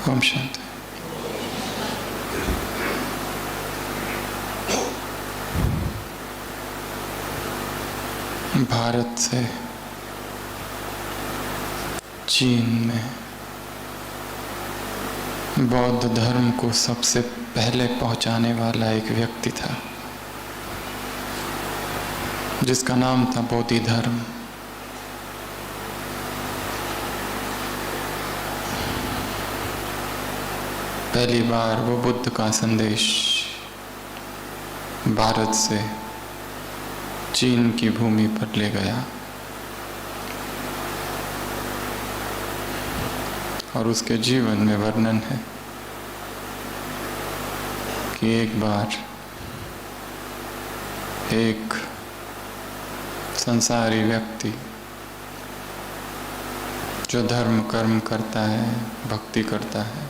ओम शांति। भारत से चीन में बौद्ध धर्म को सबसे पहले पहुंचाने वाला एक व्यक्ति था जिसका नाम था बोधि धर्म। पहली बार वो बुद्ध का संदेश भारत से चीन की भूमि पर ले गया और उसके जीवन में वर्णन है कि एक बार एक संसारी व्यक्ति जो धर्म कर्म करता है, भक्ति करता है,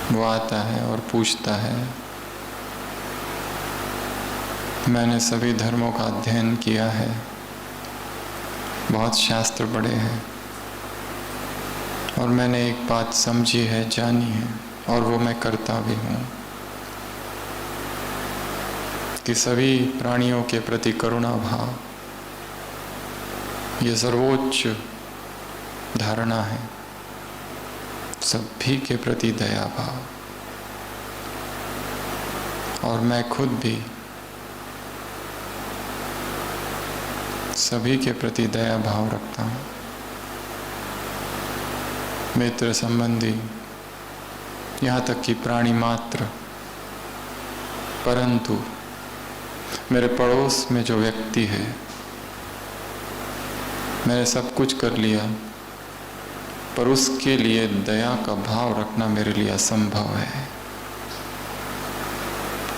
वो आता है और पूछता है, मैंने सभी धर्मों का अध्ययन किया है, बहुत शास्त्र पढ़े हैं और मैंने एक बात समझी है, जानी है और वो मैं करता भी हूँ कि सभी प्राणियों के प्रति करुणा भाव ये सर्वोच्च धारणा है, सभी के प्रति दया भाव, और मैं खुद भी सभी के प्रति दया भाव रखता हूँ, मित्र संबंधी, यहाँ तक कि प्राणी मात्र। परंतु मेरे पड़ोस में जो व्यक्ति है, मैंने सब कुछ कर लिया पर उसके लिए दया का भाव रखना मेरे लिए असंभव है।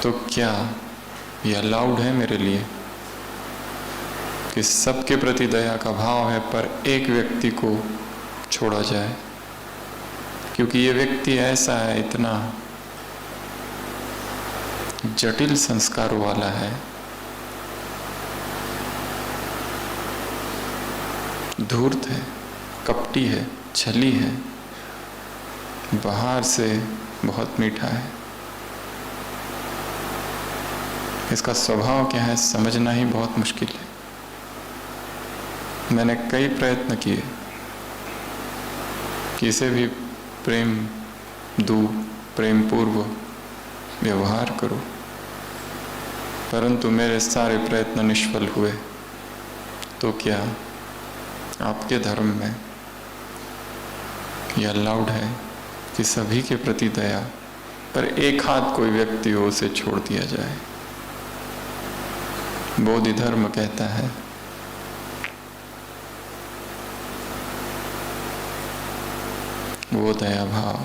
तो क्या यह अलाउड है मेरे लिए कि सबके प्रति दया का भाव है पर एक व्यक्ति को छोड़ा जाए, क्योंकि ये व्यक्ति ऐसा है, इतना जटिल संस्कारों वाला है, धूर्त है, कपटी है, छली है, बाहर से बहुत मीठा है, इसका स्वभाव क्या है समझना ही बहुत मुश्किल है। मैंने कई प्रयत्न किए कि इसे भी प्रेम दूँ, प्रेम पूर्व व्यवहार करो, परंतु मेरे सारे प्रयत्न निष्फल हुए। तो क्या आपके धर्म में यह अलाउड है कि सभी के प्रति दया पर एक हाथ कोई व्यक्ति हो उसे छोड़ दिया जाए? बोधि धर्म कहता है वो दया भाव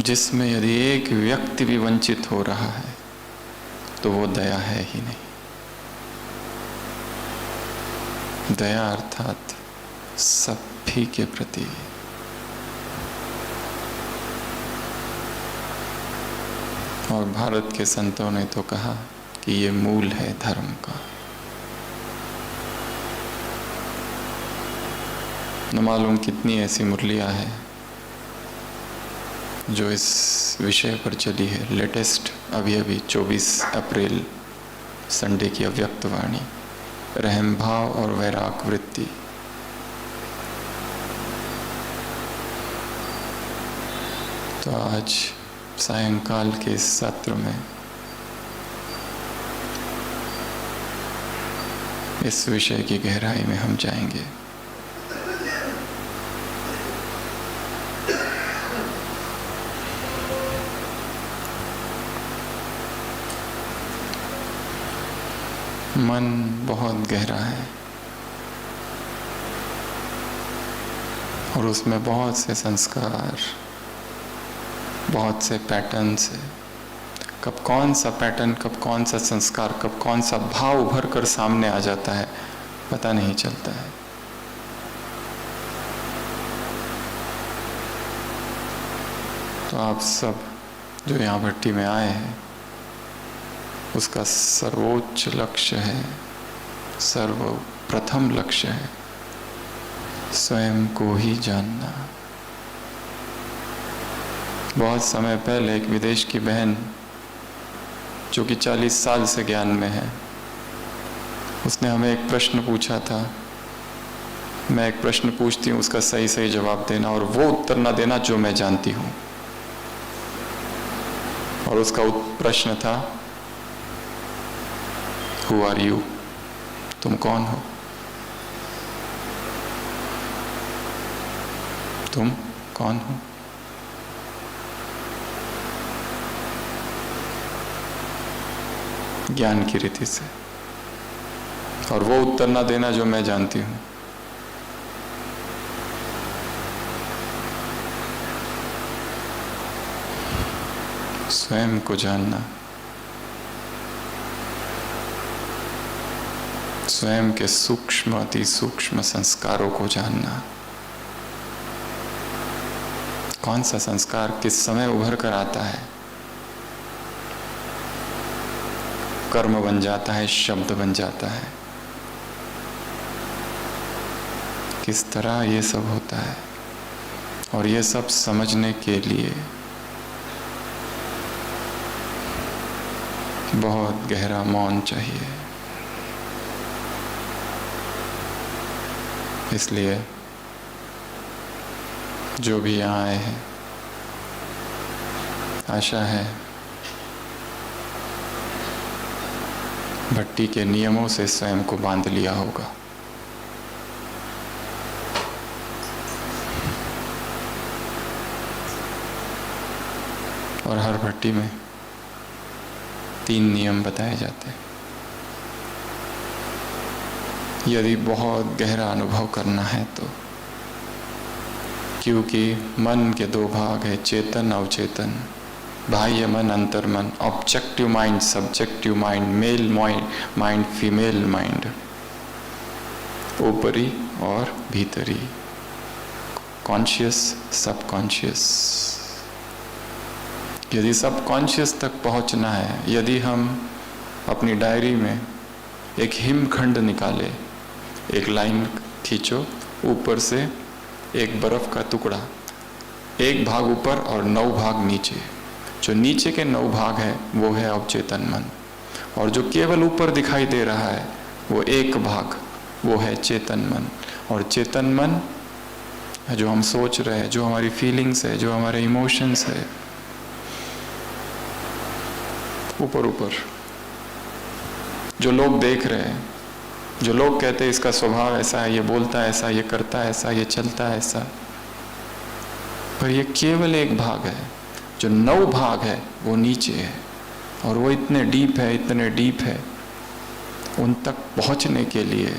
जिसमें यदि एक व्यक्ति भी वंचित हो रहा है तो वो दया है ही नहीं। दया अर्थात सभी के प्रति। और भारत के संतों ने तो कहा कि ये मूल है धर्म का। न मालूम कितनी ऐसी मुरलियां हैं जो इस विषय पर चली है। लेटेस्ट अभी 24 अप्रैल संडे की अव्यक्त वाणी, रहम भाव और वैराग वृत्ति। तो आज सायंकाल के इस सत्र में इस विषय की गहराई में हम जाएंगे। मन बहुत गहरा है और उसमें बहुत से संस्कार, बहुत से पैटर्न्स है। कब कौन सा पैटर्न, कब कौन सा संस्कार, कब कौन सा भाव उभर कर सामने आ जाता है पता नहीं चलता है। तो आप सब जो यहाँ भट्टी में आए हैं उसका सर्वोच्च लक्ष्य है, सर्वप्रथम लक्ष्य है स्वयं को ही जानना। बहुत समय पहले एक विदेश की बहन जो कि 40 साल से ज्ञान में है, उसने हमें एक प्रश्न पूछा था। मैं एक प्रश्न पूछती हूँ, उसका सही सही जवाब देना और वो उत्तर ना देना जो मैं जानती हूँ। और उसका प्रश्न था, हु आर यू? तुम कौन हो? तुम कौन हो? ज्ञान की रीति से। और वो उत्तर ना देना जो मैं जानती हूं। स्वयं को जानना, स्वयं के सूक्ष्म अति सूक्ष्म संस्कारों को जानना। कौन सा संस्कार किस समय उभर कर आता है, कर्म बन जाता है, शब्द बन जाता है, किस तरह ये सब होता है। और ये सब समझने के लिए बहुत गहरा मौन चाहिए। इसलिए जो भी यहाँ आए हैं, आशा है भट्टी के नियमों से स्वयं को बांध लिया होगा। और हर भट्टी में 3 नियम बताए जाते हैं। यदि बहुत गहरा अनुभव करना है तो, क्योंकि मन के 2 भाग है, चेतन अवचेतन, बाह्य मन अंतर मन, objective mind subjective mind, male mind female mind, ऊपरी और भीतरी, कॉन्शियस सबकॉन्शियस। यदि सबकॉन्शियस तक पहुंचना है, यदि हम अपनी डायरी में एक हिमखंड निकाले, एक लाइन खींचो, ऊपर से एक बर्फ का टुकड़ा, 1 भाग ऊपर और 9 भाग नीचे। जो नीचे के 9 भाग है वो है अवचेतन मन, और जो केवल ऊपर दिखाई दे रहा है वो 1 भाग, वो है चेतन मन। और चेतन मन जो हम सोच रहे हैं, जो हमारी फीलिंग्स है, जो हमारे इमोशंस है, ऊपर ऊपर जो लोग देख रहे हैं, जो लोग कहते हैं इसका स्वभाव ऐसा है, ये बोलता है ऐसा, ये करता है ऐसा, ये चलता है ऐसा, पर ये केवल 1 भाग है। जो 9 भाग है वो नीचे है, और वो इतने डीप है, इतने डीप है। उन तक पहुंचने के लिए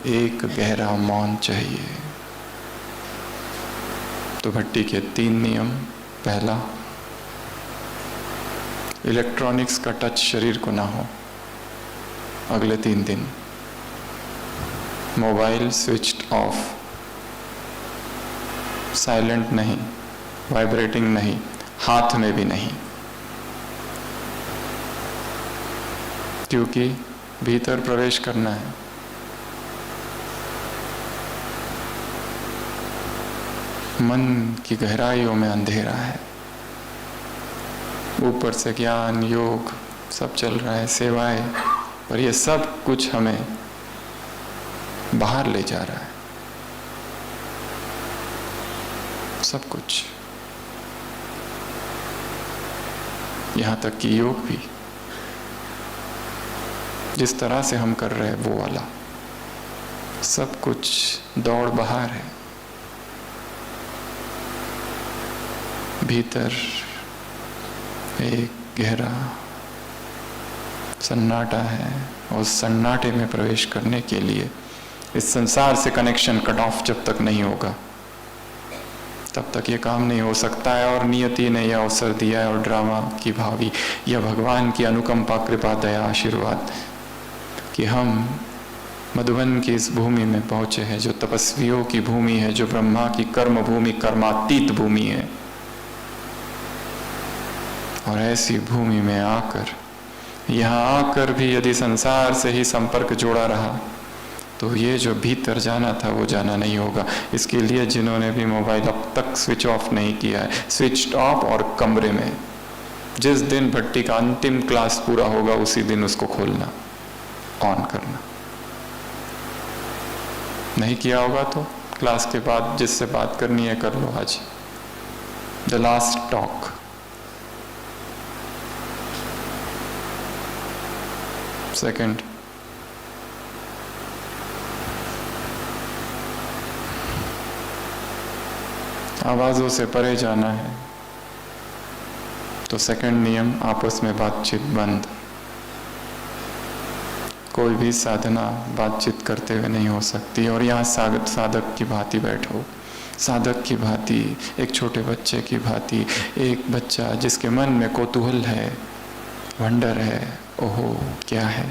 एक गहरा मौन चाहिए। तो भट्टी के 3 नियम। पहला, इलेक्ट्रॉनिक्स का टच शरीर को ना हो अगले 3 दिन। मोबाइल स्विच्ड ऑफ, साइलेंट नहीं, वाइब्रेटिंग नहीं, हाथ में भी नहीं, क्योंकि भीतर प्रवेश करना है। मन की गहराइयों में अंधेरा है, ऊपर से ज्ञान योग सब चल रहा है, सेवाएं, पर ये सब कुछ हमें बाहर ले जा रहा है, सब कुछ, यहां तक कि योग भी जिस तरह से हम कर रहे हैं वो वाला, सब कुछ दौड़ बाहर है। भीतर एक गहरा सन्नाटा है, और सन्नाटे में प्रवेश करने के लिए इस संसार से कनेक्शन कट ऑफ जब तक नहीं होगा तब तक ये काम नहीं हो सकता है। और नियति ने यह अवसर दिया है, और ड्रामा की भावी, यह भगवान की अनुकंपा कृपा दया आशीर्वाद कि हम मधुबन की इस भूमि में पहुंचे हैं, जो तपस्वियों की भूमि है, जो ब्रह्मा की कर्म भूमि, कर्मातीत भूमि है। और ऐसी भूमि में आकर, यहाँ आकर भी यदि संसार से ही संपर्क जोड़ा रहा तो ये जो भीतर जाना था वो जाना नहीं होगा। इसके लिए जिन्होंने भी मोबाइल अब तक स्विच ऑफ नहीं किया है, स्विच ऑफ और कमरे में जिस दिन भट्टी का अंतिम क्लास पूरा होगा उसी दिन उसको खोलना, ऑन करना। नहीं किया होगा तो क्लास के बाद जिससे बात करनी है कर लो आज। The last talk. सेकंड, आवाजों से परे जाना है तो सेकंड नियम, आपस में बातचीत बंद। कोई भी साधना बातचीत करते हुए नहीं हो सकती। और यहाँ साधक की भांति बैठो, साधक की भांति, एक छोटे बच्चे की भांति, एक बच्चा जिसके मन में कौतूहल है, वंडर है, ओहो क्या है।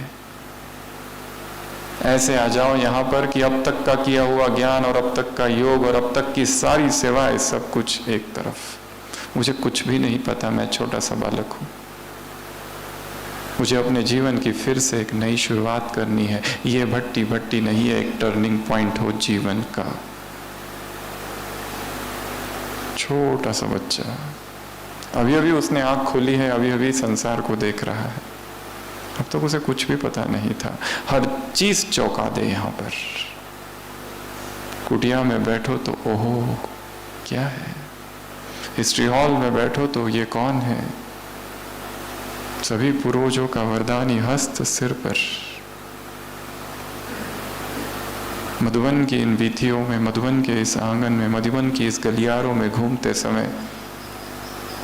ऐसे आ जाओ यहाँ पर कि अब तक का किया हुआ ज्ञान और अब तक का योग और अब तक की सारी सेवाएं सब कुछ एक तरफ। मुझे कुछ भी नहीं पता, मैं छोटा सा बालक हूँ। मुझे अपने जीवन की फिर से एक नई शुरुआत करनी है। ये भट्टी भट्टी नहीं है, एक टर्निंग पॉइंट हो जीवन का। छोटा सा बच्चा, अभी अभी उसने आंख खोली है, अभी अभी संसार को देख रहा है। अब तक उसे कुछ भी पता नहीं था। हर चीज चौंका दे। यहाँ पर कुटिया में बैठो तो ओहो क्या है, हिस्ट्री हॉल में बैठो तो ये कौन है। सभी पूर्वजों का वरदानी हस्त सिर पर। मधुबन की इन वीथियों में, मधुबन के इस आंगन में, मधुबन की इस गलियारों में घूमते समय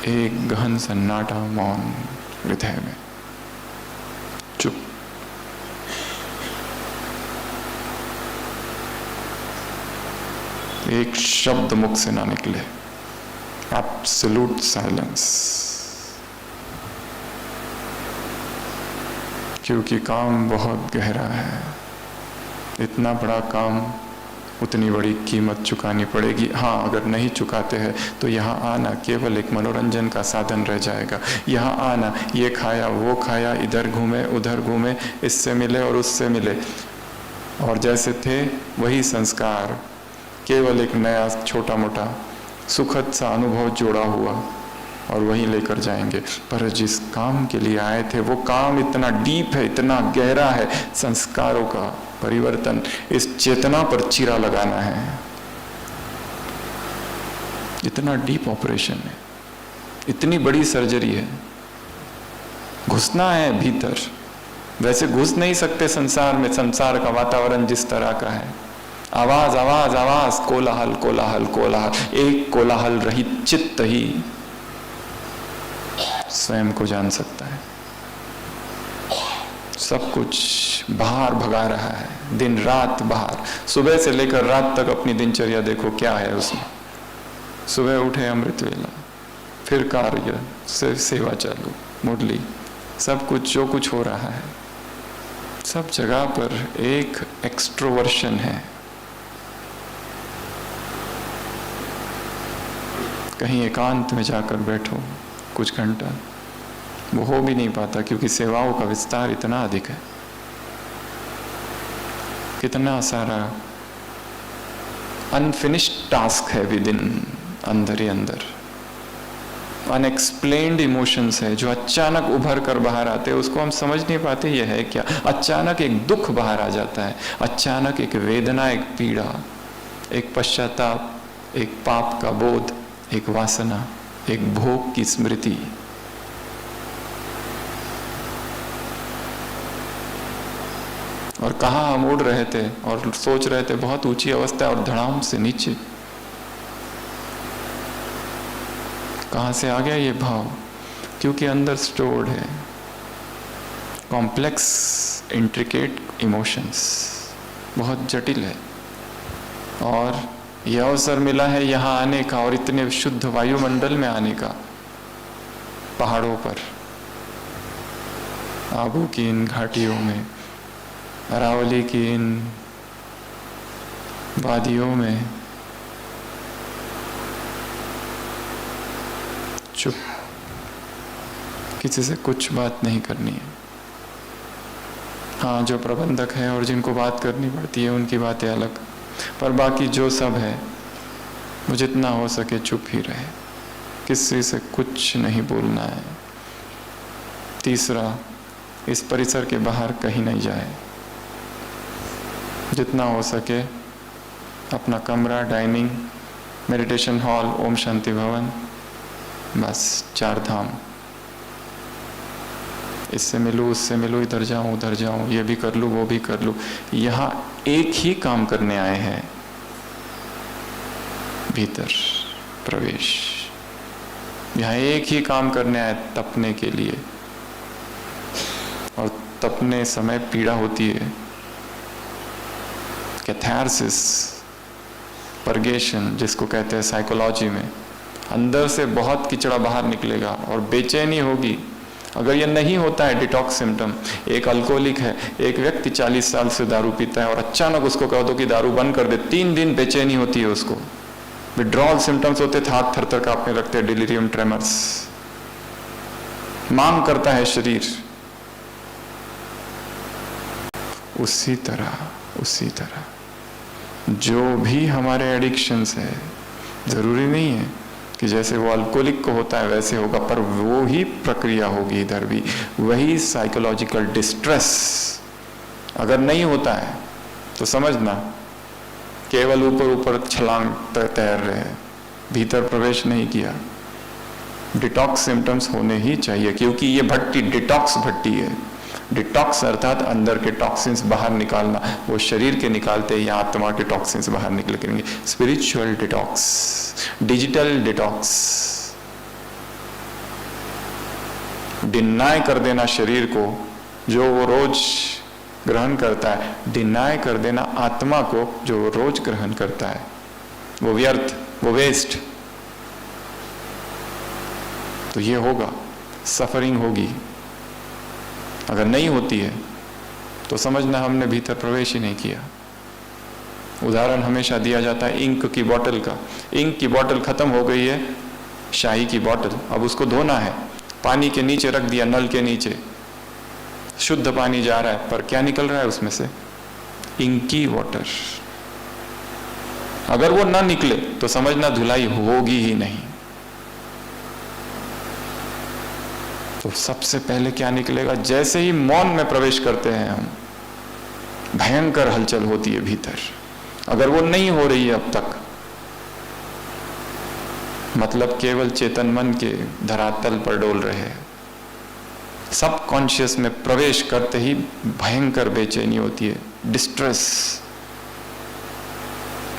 एक गहन सन्नाटा, मौन हृदय में, चुप। एक शब्द मुख से ना निकले, एब्सोल्यूट साइलेंस। क्योंकि काम बहुत गहरा है। इतना बड़ा काम, उतनी बड़ी कीमत चुकानी पड़ेगी। हाँ, अगर नहीं चुकाते हैं तो यहाँ आना केवल एक मनोरंजन का साधन रह जाएगा। यहाँ आना, ये खाया वो खाया, इधर घूमे उधर घूमे, इससे मिले और उससे मिले, और जैसे थे वही संस्कार, केवल एक नया छोटा मोटा सुखद सा अनुभव जोड़ा हुआ और वही लेकर जाएंगे। पर जिस काम के लिए आए थे वो काम इतना डीप है, इतना गहरा है। संस्कारों का परिवर्तन, इस चेतना पर चीरा लगाना है। इतना डीप ऑपरेशन है, इतनी बड़ी सर्जरी है। घुसना है भीतर। वैसे घुस नहीं सकते संसार में, संसार का वातावरण जिस तरह का है। आवाज आवाज आवाज, कोलाहल कोलाहल कोलाहल। एक कोलाहल रहित चित्त ही स्वयं को जान सकता है। सब कुछ बाहर भगा रहा है, दिन रात बाहर। सुबह से लेकर रात तक अपनी दिनचर्या देखो क्या है उसमें। सुबह उठे अमृत वेला, फिर कार्य से सेवा चालू, मुरली, सब कुछ जो कुछ हो रहा है, सब जगह पर एक एक्सट्रोवर्शन है। कहीं एकांत में जाकर बैठो कुछ घंटा, वो हो भी नहीं पाता क्योंकि सेवाओं का विस्तार इतना अधिक है। कितना सारा अनफिनिश्ड टास्क है विद इन, अंदर ही अंदर अनएक्सप्लेन्ड इमोशंस है जो अचानक उभर कर बाहर आते हैं। उसको हम समझ नहीं पाते ये है क्या। अचानक एक दुख बाहर आ जाता है, अचानक एक वेदना, एक पीड़ा, एक पश्चाताप, एक पाप का बोध, एक वासना, एक भोग की स्मृति। और कहाँ हम उड़ रहे थे और सोच रहे थे बहुत ऊंची अवस्था, और धड़ाम से नीचे कहाँ से आ गया ये भाव? क्योंकि अंदर स्टोर्ड है कॉम्प्लेक्स इंट्रिकेट इमोशंस, बहुत जटिल है। और यह अवसर मिला है यहाँ आने का, और इतने शुद्ध वायुमंडल में आने का, पहाड़ों पर, आबू की इन घाटियों में, अरावली की इन वादियों में, चुप, किसी से कुछ बात नहीं करनी है। हाँ, जो प्रबंधक है और जिनको बात करनी पड़ती है उनकी बातें अलग, पर बाकी जो सब है वो जितना हो सके चुप ही रहे, किसी से कुछ नहीं बोलना है। तीसरा, इस परिसर के बाहर कहीं नहीं जाए, जितना हो सके अपना कमरा, dining, meditation hall, Om Shanti भवन, बस 4 धाम। इससे मिलूँ, उससे मिलूँ, इधर जाऊँ, उधर जाऊँ, ये भी कर लूँ, वो भी कर लूँ। यहाँ एक ही काम करने आए हैं, भीतर प्रवेश। यहाँ एक ही काम करने आए, तपने के लिए। और तपने समय पीड़ा होती है, कैथारसिस, परगेशन जिसको कहते हैं साइकोलॉजी में। अंदर से बहुत किचड़ा बाहर निकलेगा और बेचैनी होगी। अगर ये नहीं होता है डिटॉक्स सिम्टम, एक अल्कोहलिक है, एक व्यक्ति 40 साल से दारू पीता है और अचानक उसको कह दो कि दारू बंद कर दे, 3 दिन बेचैनी होती है उसको, विड्रॉल सिम्टम्स होते, हाथ थर थर कांपने लगते हैं, डिलीरियम ट्रेमर्स, मांग करता है शरीर। उसी तरह जो भी हमारे एडिक्शंस है, जरूरी नहीं है कि जैसे वो अल्कोहलिक को होता है वैसे होगा, पर वो ही प्रक्रिया होगी इधर भी, वही साइकोलॉजिकल डिस्ट्रेस। अगर नहीं होता है तो समझना केवल ऊपर ऊपर छलांग तैर रहे हैं, भीतर प्रवेश नहीं किया। डिटॉक्स सिम्टम्स होने ही चाहिए, क्योंकि ये भट्टी डिटॉक्स भट्टी है। डिटॉक्स अर्थात अंदर के टॉक्सिन्स बाहर निकालना, वो शरीर के निकालते या आत्मा के टॉक्सिन्स बाहर निकलेंगे। Spiritual detox, digital detox, deny कर देना शरीर को जो वो रोज ग्रहण करता है, डिनाय कर देना आत्मा को जो वो रोज ग्रहण करता है, वो व्यर्थ, वो वेस्ट। तो ये होगा, सफरिंग होगी। अगर नहीं होती है तो समझना हमने भीतर प्रवेश ही नहीं किया। उदाहरण हमेशा दिया जाता है इंक की बोतल का। इंक की बोतल खत्म हो गई है, शाही की बोतल, अब उसको धोना है, पानी के नीचे रख दिया, नल के नीचे, शुद्ध पानी जा रहा है, पर क्या निकल रहा है उसमें से? Inky water. अगर वो ना निकले तो समझना धुलाई होगी ही नहीं। तो सबसे पहले क्या निकलेगा? जैसे ही मौन में प्रवेश करते हैं हम, भयंकर हलचल होती है भीतर। अगर वो नहीं हो रही है अब तक, मतलब केवल चेतन मन के धरातल पर डोल रहे हैं। सब कॉन्शियस में प्रवेश करते ही भयंकर बेचैनी होती है, डिस्ट्रेस।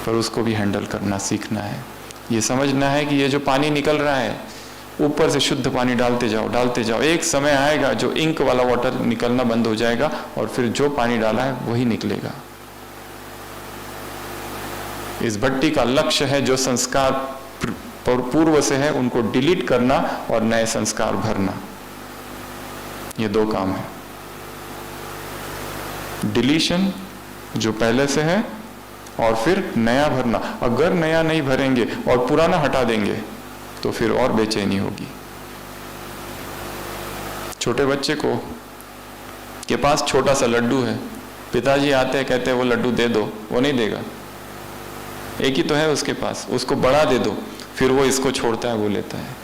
पर उसको भी हैंडल करना सीखना है। ये समझना है कि ये जो पानी निकल रहा है, ऊपर से शुद्ध पानी डालते जाओ। एक समय आएगा जो इंक वाला वाटर निकलना बंद हो जाएगा और फिर जो पानी डाला है वही निकलेगा। इस भट्टी का लक्ष्य है जो संस्कार पूर्व से है उनको डिलीट करना और नए संस्कार भरना। ये 2 काम है। डिलीशन जो पहले से है और फिर नया भरना। अगर नया नहीं भरेंगे और पुराना हटा देंगे तो फिर और बेचैनी होगी। छोटे बच्चे को के पास छोटा सा लड्डू है, पिताजी आते हैं कहते हैं वो लड्डू दे दो, वो नहीं देगा। एक ही तो है उसके पास, उसको बड़ा दे दो, फिर वो इसको छोड़ता है, वो लेता है।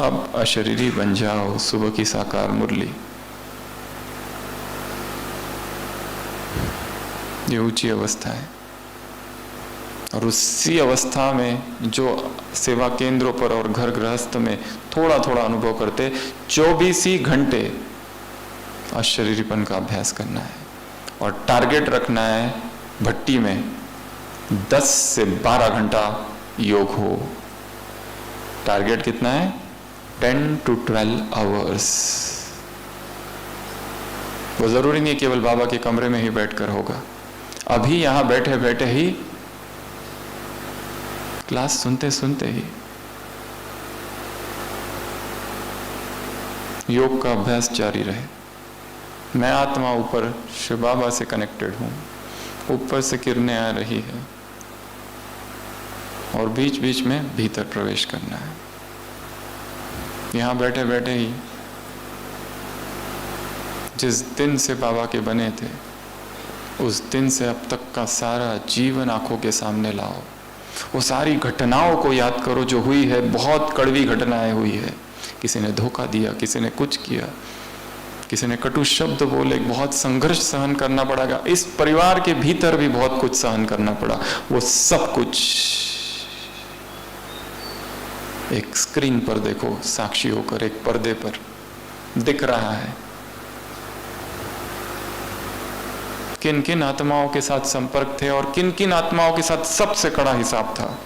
अब अशरीरी बन जाओ, सुबह की साकार मुरली। ये ऊंची अवस्था है और उसी अवस्था में जो सेवा केंद्रों पर और घर गृहस्थ में थोड़ा थोड़ा अनुभव करते, 24 ही घंटे अशरीरीपन का अभ्यास करना है और टारगेट रखना है भट्टी में 10 से 12 घंटा योग हो। टारगेट कितना है? 10 to 12 आवर्स। वो जरूरी नहीं केवल बाबा के कमरे में ही बैठकर होगा। अभी यहां बैठे बैठे ही, क्लास सुनते सुनते ही योग का अभ्यास जारी रहे। मैं आत्मा ऊपर शिव बाबा से कनेक्टेड हूं, ऊपर से किरणें आ रही है, और बीच बीच में भीतर प्रवेश करना है। यहाँ बैठे बैठे ही जिस दिन से बाबा के बने थे उस दिन से अब तक का सारा जीवन आंखों के सामने लाओ। वो सारी घटनाओं को याद करो जो हुई है। बहुत कड़वी घटनाएं हुई है। किसी ने धोखा दिया, किसी ने कुछ किया, किसी ने कटु शब्द बोले, बहुत संघर्ष सहन करना पड़ा। इस परिवार के भीतर भी बहुत कुछ सहन करना पड़ा। वो सब कुछ एक स्क्रीन पर देखो, साक्षी होकर एक पर्दे पर दिख रहा है। किन किन आत्माओं के साथ संपर्क थे और किन किन आत्माओं के साथ सबसे कड़ा हिसाब था,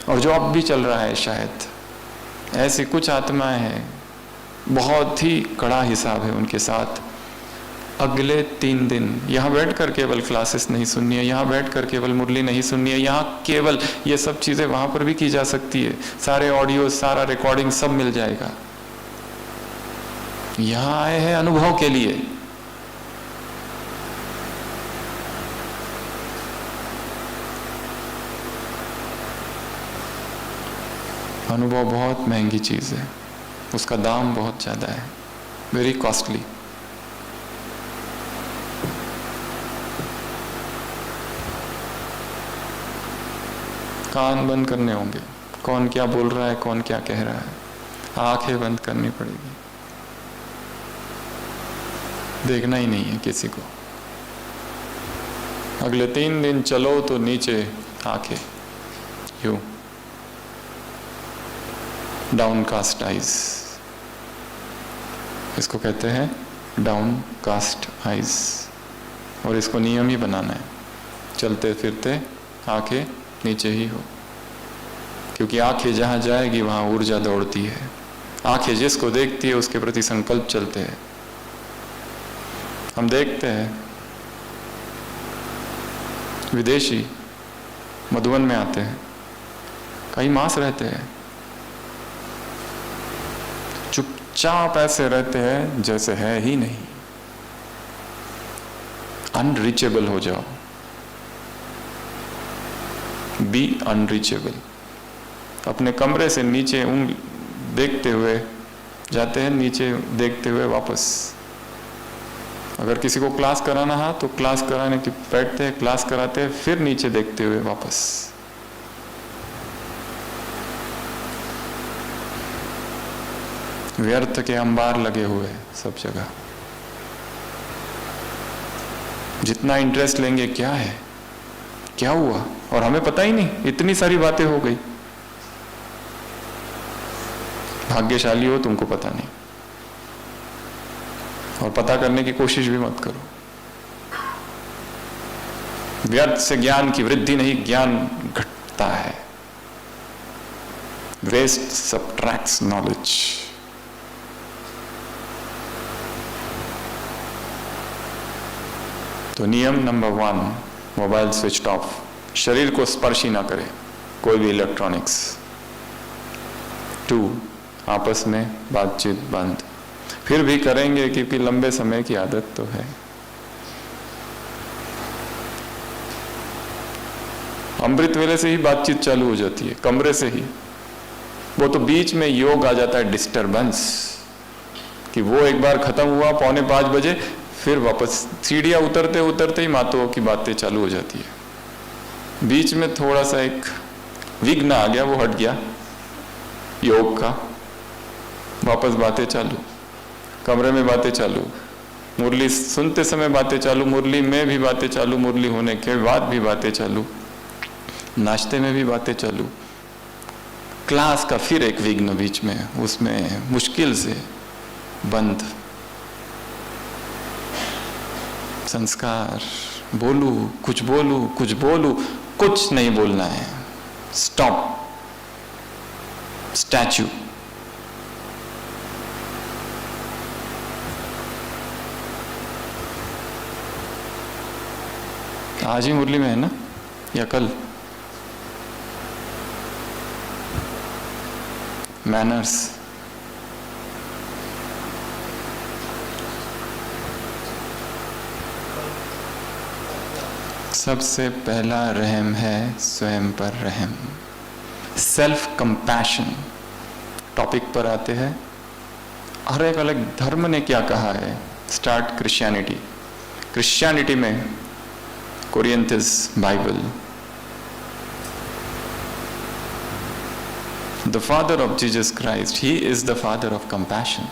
और जो अब भी चल रहा है। शायद ऐसी कुछ आत्माएं हैं, बहुत ही कड़ा हिसाब है उनके साथ। अगले 3 दिन यहाँ बैठकर केवल क्लासेस नहीं सुननी है, यहाँ बैठकर केवल मुरली नहीं सुननी है, यहाँ केवल ये सब चीजें वहां पर भी की जा सकती है। सारे ऑडियो, सारा रिकॉर्डिंग सब मिल जाएगा। यहाँ आए हैं अनुभव के लिए। अनुभव बहुत महंगी चीज है, उसका दाम बहुत ज्यादा है, वेरी कॉस्टली। कान बंद करने होंगे, कौन क्या बोल रहा है, कौन क्या कह रहा है, आंखें बंद करनी पड़ेगी। देखना ही नहीं है किसी को। अगले 3 दिन चलो तो नीचे आंखें, यूं डाउन कास्ट आइज, इसको कहते हैं डाउन कास्ट आइज। और इसको नियम ही बनाना है, चलते फिरते आंखें नीचे ही हो, क्योंकि आंखें जहां जाएगी वहां ऊर्जा दौड़ती है। आंखें जिसको देखती है उसके प्रति संकल्प चलते हैं। हम देखते हैं विदेशी मधुबन में आते हैं, कई मास रहते हैं, चुपचाप ऐसे रहते हैं जैसे है ही नहीं। अनरीचेबल हो जाओ, बी अनरीचेबल। अपने कमरे से नीचे देखते हुए जाते हैं, नीचे देखते हुए वापस। अगर किसी को क्लास कराना है तो क्लास कराने की बैठते हैं, क्लास कराते हैं, फिर नीचे देखते हुए वापस। व्यर्थ के अंबार लगे हुए सब जगह। जितना इंटरेस्ट लेंगे क्या है, क्या हुआ, और हमें पता ही नहीं, इतनी सारी बातें हो गई। भाग्यशाली हो, तुमको पता नहीं, और पता करने की कोशिश भी मत करो। व्यर्थ से ज्ञान की वृद्धि नहीं, ज्ञान घटता है। Waste subtracts knowledge. तो नियम नंबर 1, मोबाइल स्विच ऑफ, शरीर को स्पर्श ही ना करे कोई भी इलेक्ट्रॉनिक्स। 2, आपस में बातचीत बंद। फिर भी करेंगे क्योंकि लंबे समय की आदत तो है। अमृत वेले से ही बातचीत चालू हो जाती है, कमरे से ही। वो तो बीच में योग आ जाता है, डिस्टरबेंस, कि वो एक बार खत्म हुआ 4:45 बजे, फिर वापस सीढ़ियां उतरते उतरते ही माताओं की बातें चालू हो जाती है। बीच में थोड़ा सा एक विघ्न आ गया, वो हट गया योग का, वापस बातें चालू, कमरे में बातें चालू, मुरली सुनते समय बातें चालू, मुरली में भी बातें चालू, मुरली होने के बाद भी बातें चालू, नाश्ते में भी बातें चालू, क्लास का फिर एक विघ्न बीच में, उसमें मुश्किल से बंद। संस्कार, बोलू कुछ बोलू, कुछ बोलू, कुछ नहीं बोलना है, स्टॉप, स्टैचू। आज ही मुरली में है ना, या कल? मैनर्स। सबसे पहला रहम है स्वयं पर रहम। सेल्फ कंपैशन टॉपिक पर आते हैं। हर एक अलग धर्म ने क्या कहा है। स्टार्ट क्रिश्चियनिटी में Corinthians Bible, the father of Jesus Christ, he is the father of compassion.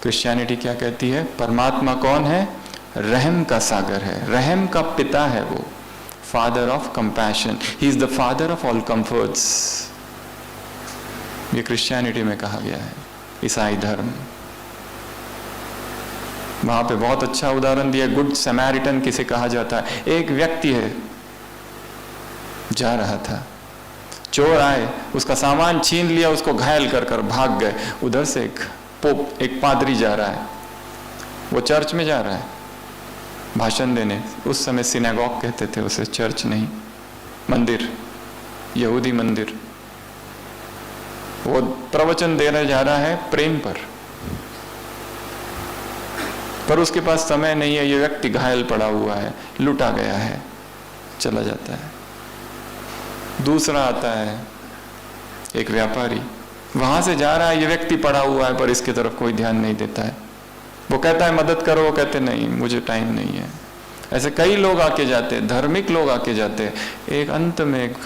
Christianity क्या कहती है? परमात्मा कौन है? रहम का सागर है, रहम का पिता है वो, father of compassion, he is the father of all comforts. ये क्रिश्चियनिटी में कहा गया है। ईसाई धर्म, वहां पे बहुत अच्छा उदाहरण दिया, गुड समैरिटन किसे कहा जाता है? एक व्यक्ति है, जा रहा था, चोर आए, उसका सामान छीन लिया, उसको घायल कर कर भाग गए। उधर से एक पादरी जा रहा है, वो चर्च में जा रहा है भाषण देने। उस समय सिनेगॉग कहते थे उसे, चर्च नहीं, मंदिर, यहूदी मंदिर। वो प्रवचन देने जा रहा है प्रेम पर उसके पास समय नहीं है। ये व्यक्ति घायल पड़ा हुआ है, लूटा गया है, चला जाता है। दूसरा आता है, एक व्यापारी, वहां से जा रहा है, ये व्यक्ति पड़ा हुआ है पर इसकी तरफ कोई ध्यान नहीं देता है। वो कहता है मदद करो, वो कहते नहीं, मुझे टाइम नहीं है। ऐसे कई लोग आके जाते, धार्मिक लोग आके जाते। एक अंत में एक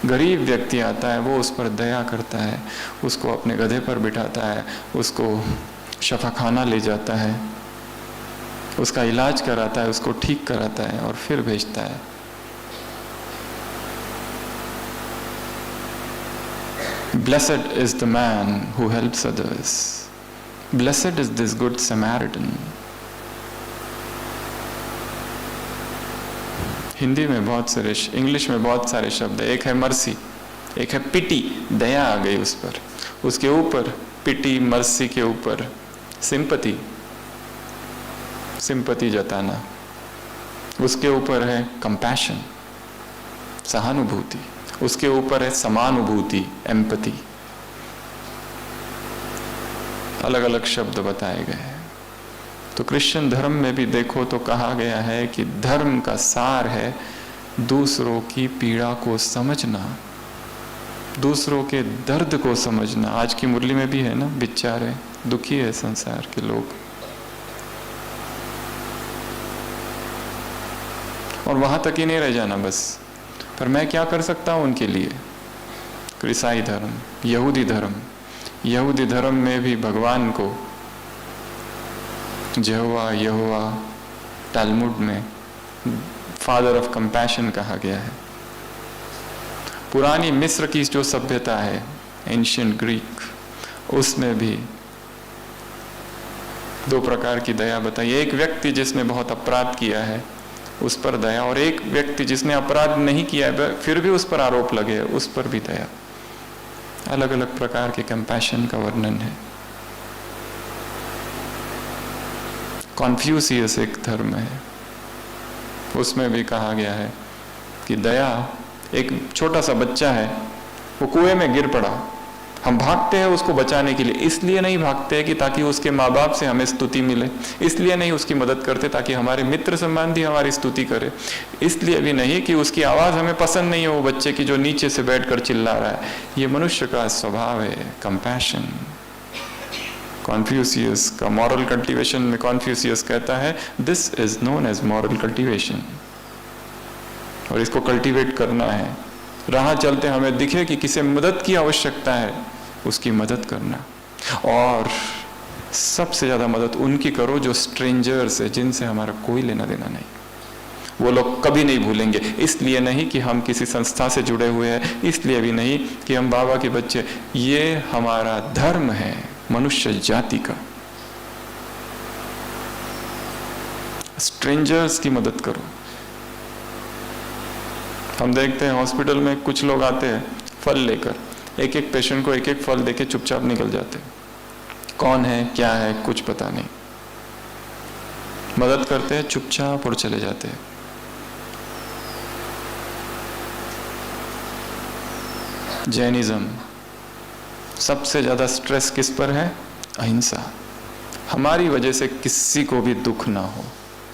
गरीब व्यक्ति आता है, वो उस पर दया करता है, उसको अपने गधे पर बिठाता है, उसको शफाखाना ले जाता है, उसका इलाज कराता है, उसको ठीक कराता है और फिर भेजता है। Blessed is the man who helps others. Blessed is this good Samaritan. Hindi में बहुत सारे, इंग्लिश में बहुत सारे शब्द है। एक है मर्सी, एक है पिटी, दया आ गई उस पर, उसके ऊपर पिटी, मर्सी के ऊपर सिंपति, सिंपति जताना, उसके ऊपर है कंपैशन, सहानुभूति, उसके ऊपर है समानुभूति, एम्पैथी। अलग अलग शब्द बताए गए हैं। तो क्रिश्चियन धर्म में भी देखो तो कहा गया है कि धर्म का सार है दूसरों की पीड़ा को समझना, दूसरों के दर्द को समझना। आज की मुरली में भी है ना, बेचारे दुखी है संसार के लोग, और वहां तक ही नहीं रह जाना बस, पर मैं क्या कर सकता हूं उनके लिए। ईसाई धर्म, यहूदी धर्म में भी भगवान को यहोवा टालमुड में फादर ऑफ कंपैशन कहा गया है। पुरानी मिस्र की जो सभ्यता है, एंशिएंट ग्रीक, उसमें भी दो प्रकार की दया बताई। एक व्यक्ति जिसने बहुत अपराध किया है उस पर दया, और एक व्यक्ति जिसने अपराध नहीं किया है फिर भी उस पर आरोप लगे उस पर भी दया। अलग अलग प्रकार के कंपैशन का वर्णन है। कॉन्फ्यूशियस एक धर्म है, उसमें भी कहा गया है कि दया, एक छोटा सा बच्चा है, वो कुएं में गिर पड़ा, हम भागते हैं उसको बचाने के लिए। इसलिए नहीं भागते कि ताकि उसके माँ बाप से हमें स्तुति मिले, इसलिए नहीं उसकी मदद करते ताकि हमारे मित्र संबंधी हमारी स्तुति करे, इसलिए भी नहीं कि उसकी आवाज़ हमें पसंद नहीं है वो बच्चे की जो नीचे से बैठकर चिल्ला रहा है। ये मनुष्य का स्वभाव है, कंपैशन। कॉन्फ्यूशियस का मॉरल कल्टीवेशन में कॉन्फ्यूशियस कहता है this is known as moral cultivation, और इसको कल्टीवेट करना है। राह चलते हमें दिखे कि किसी मदद की आवश्यकता है, उसकी मदद करना, और सबसे ज्यादा मदद उनकी करो जो स्ट्रेंजर्स है, जिनसे हमारा कोई लेना देना नहीं। वो लोग कभी नहीं भूलेंगे। इसलिए नहीं कि हम किसी संस्था से जुड़े हुए हैं, इसलिए भी नहीं कि हम बाबा के बच्चे, ये हमारा धर्म है मनुष्य जाति का। स्ट्रेंजर्स की मदद करो। हम देखते हैं हॉस्पिटल में कुछ लोग आते हैं फल लेकर, एक एक पेशेंट को एक एक फल देके चुपचाप निकल जाते हैं। कौन है क्या है कुछ पता नहीं, मदद करते हैं चुपचाप और चले जाते हैं। जैनिज्म, सबसे ज्यादा स्ट्रेस किस पर है? अहिंसा। हमारी वजह से किसी को भी दुख ना हो,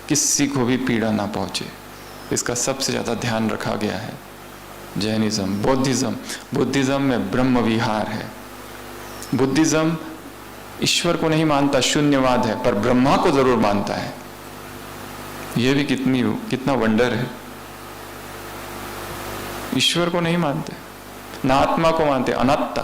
किसी को भी पीड़ा ना पहुंचे, इसका सबसे ज्यादा ध्यान रखा गया है। जैनिज्म, बुद्धिज्म में ब्रह्म विहार है। बुद्धिज्म ईश्वर को नहीं मानता, शून्यवाद है, पर ब्रह्मा को जरूर मानता है। यह भी कितना वंडर है। ईश्वर को नहीं मानते, ना आत्मा को मानते, अनात्ता,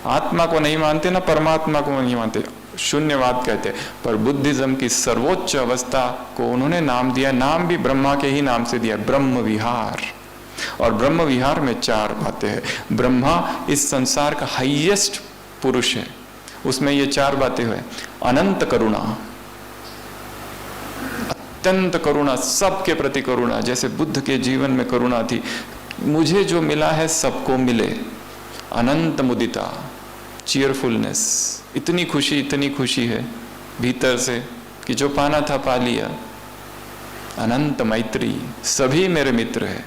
आत्मा को नहीं मानते, ना परमात्मा को नहीं मानते, शून्यवाद कहते। पर बुद्धिज्म की सर्वोच्च अवस्था को उन्होंने नाम दिया, नाम भी ब्रह्मा के ही नाम से दिया, ब्रह्म विहार। और ब्रह्म विहार में 4 बातें हैं। ब्रह्मा इस संसार का हाईएस्ट पुरुष है, उसमें ये 4 बातें हुए। अनंत करुणा, अत्यंत करुणा, सबके प्रति करुणा, जैसे बुद्ध के जीवन में करुणा थी, मुझे जो मिला है सबको मिले। अनंत मुदिता, चीयरफुलनेस, इतनी खुशी है भीतर से कि जो पाना था पा लिया। अनंत मैत्री, सभी मेरे मित्र है।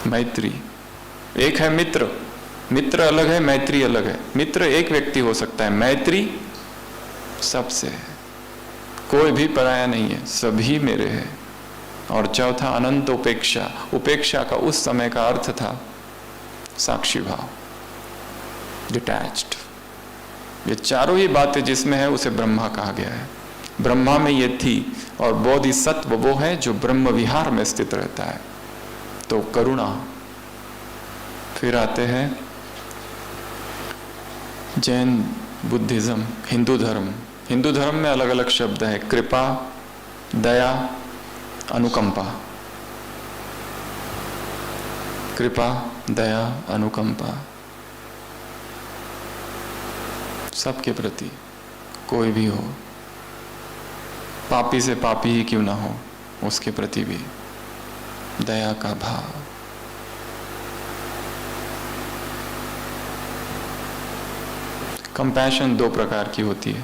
मैत्री, एक है मित्र, मित्र अलग है, मैत्री अलग है। मित्र एक व्यक्ति हो सकता है, मैत्री सबसे है, कोई भी पराया नहीं है, सभी मेरे हैं। और चौथा अनंत उपेक्षा, उपेक्षा का उस समय का अर्थ था साक्षी भाव, डिटैच्ड। ये चारों ही बातें जिसमें है उसे ब्रह्मा कहा गया है। ब्रह्मा में ये थी। और बोधिसत्व वो है जो ब्रह्म विहार में स्थित रहता है। तो करुणा। फिर आते हैं जैन, बुद्धिज्म, हिंदू धर्म। हिंदू धर्म में अलग अलग शब्द है, कृपा, दया, अनुकंपा। कृपा, दया, अनुकंपा, सबके प्रति, कोई भी हो, पापी से पापी ही क्यों ना हो, उसके प्रति भी दया का भाव। कंपैशन 2 प्रकार की होती है,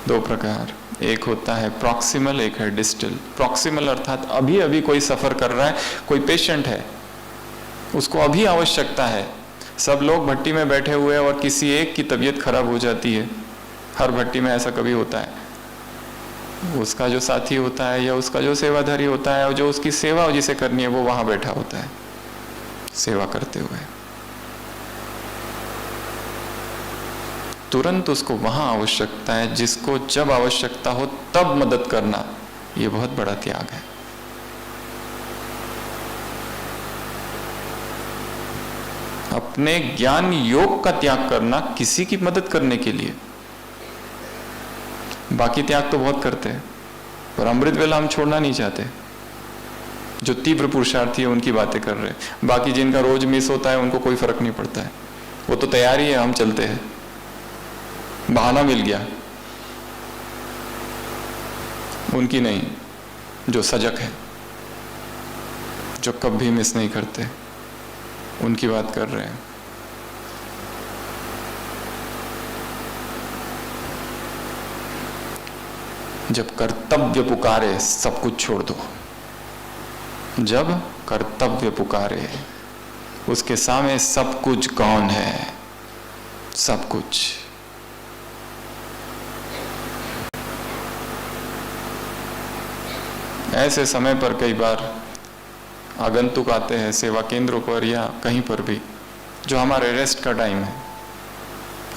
2 प्रकार। एक होता है प्रॉक्सिमल, एक है डिस्टल। प्रॉक्सिमल अर्थात अभी अभी कोई सफर कर रहा है, कोई पेशेंट है, उसको अभी आवश्यकता है। सब लोग भट्टी में बैठे हुए हैं और किसी एक की तबीयत खराब हो जाती है। हर भट्टी में ऐसा कभी होता है, उसका जो साथी होता है या उसका जो सेवाधारी होता है और जो उसकी सेवा जिसे करनी है वो वहां बैठा होता है सेवा करते हुए। तुरंत उसको वहां आवश्यकता है, जिसको जब आवश्यकता हो तब मदद करना, ये बहुत बड़ा त्याग है। अपने ज्ञान योग का त्याग करना किसी की मदद करने के लिए। बाकी त्याग तो बहुत करते हैं, पर अमृत वेला हम छोड़ना नहीं चाहते। जो तीव्र पुरुषार्थी है उनकी बातें कर रहे हैं। बाकी जिनका रोज मिस होता है उनको कोई फर्क नहीं पड़ता है, वो तो तैयारी है, हम चलते हैं, बहाना मिल गया। उनकी नहीं, जो सजग है, जो कभी मिस नहीं करते, उनकी बात कर रहे हैं। जब कर्तव्य पुकारे सब कुछ छोड़ दो। जब कर्तव्य पुकारे, उसके सामने सब कुछ कौन है? सब कुछ। ऐसे समय पर कई बार आगंतुक आते हैं सेवा केंद्रों पर या कहीं पर भी, जो हमारे रेस्ट का टाइम है,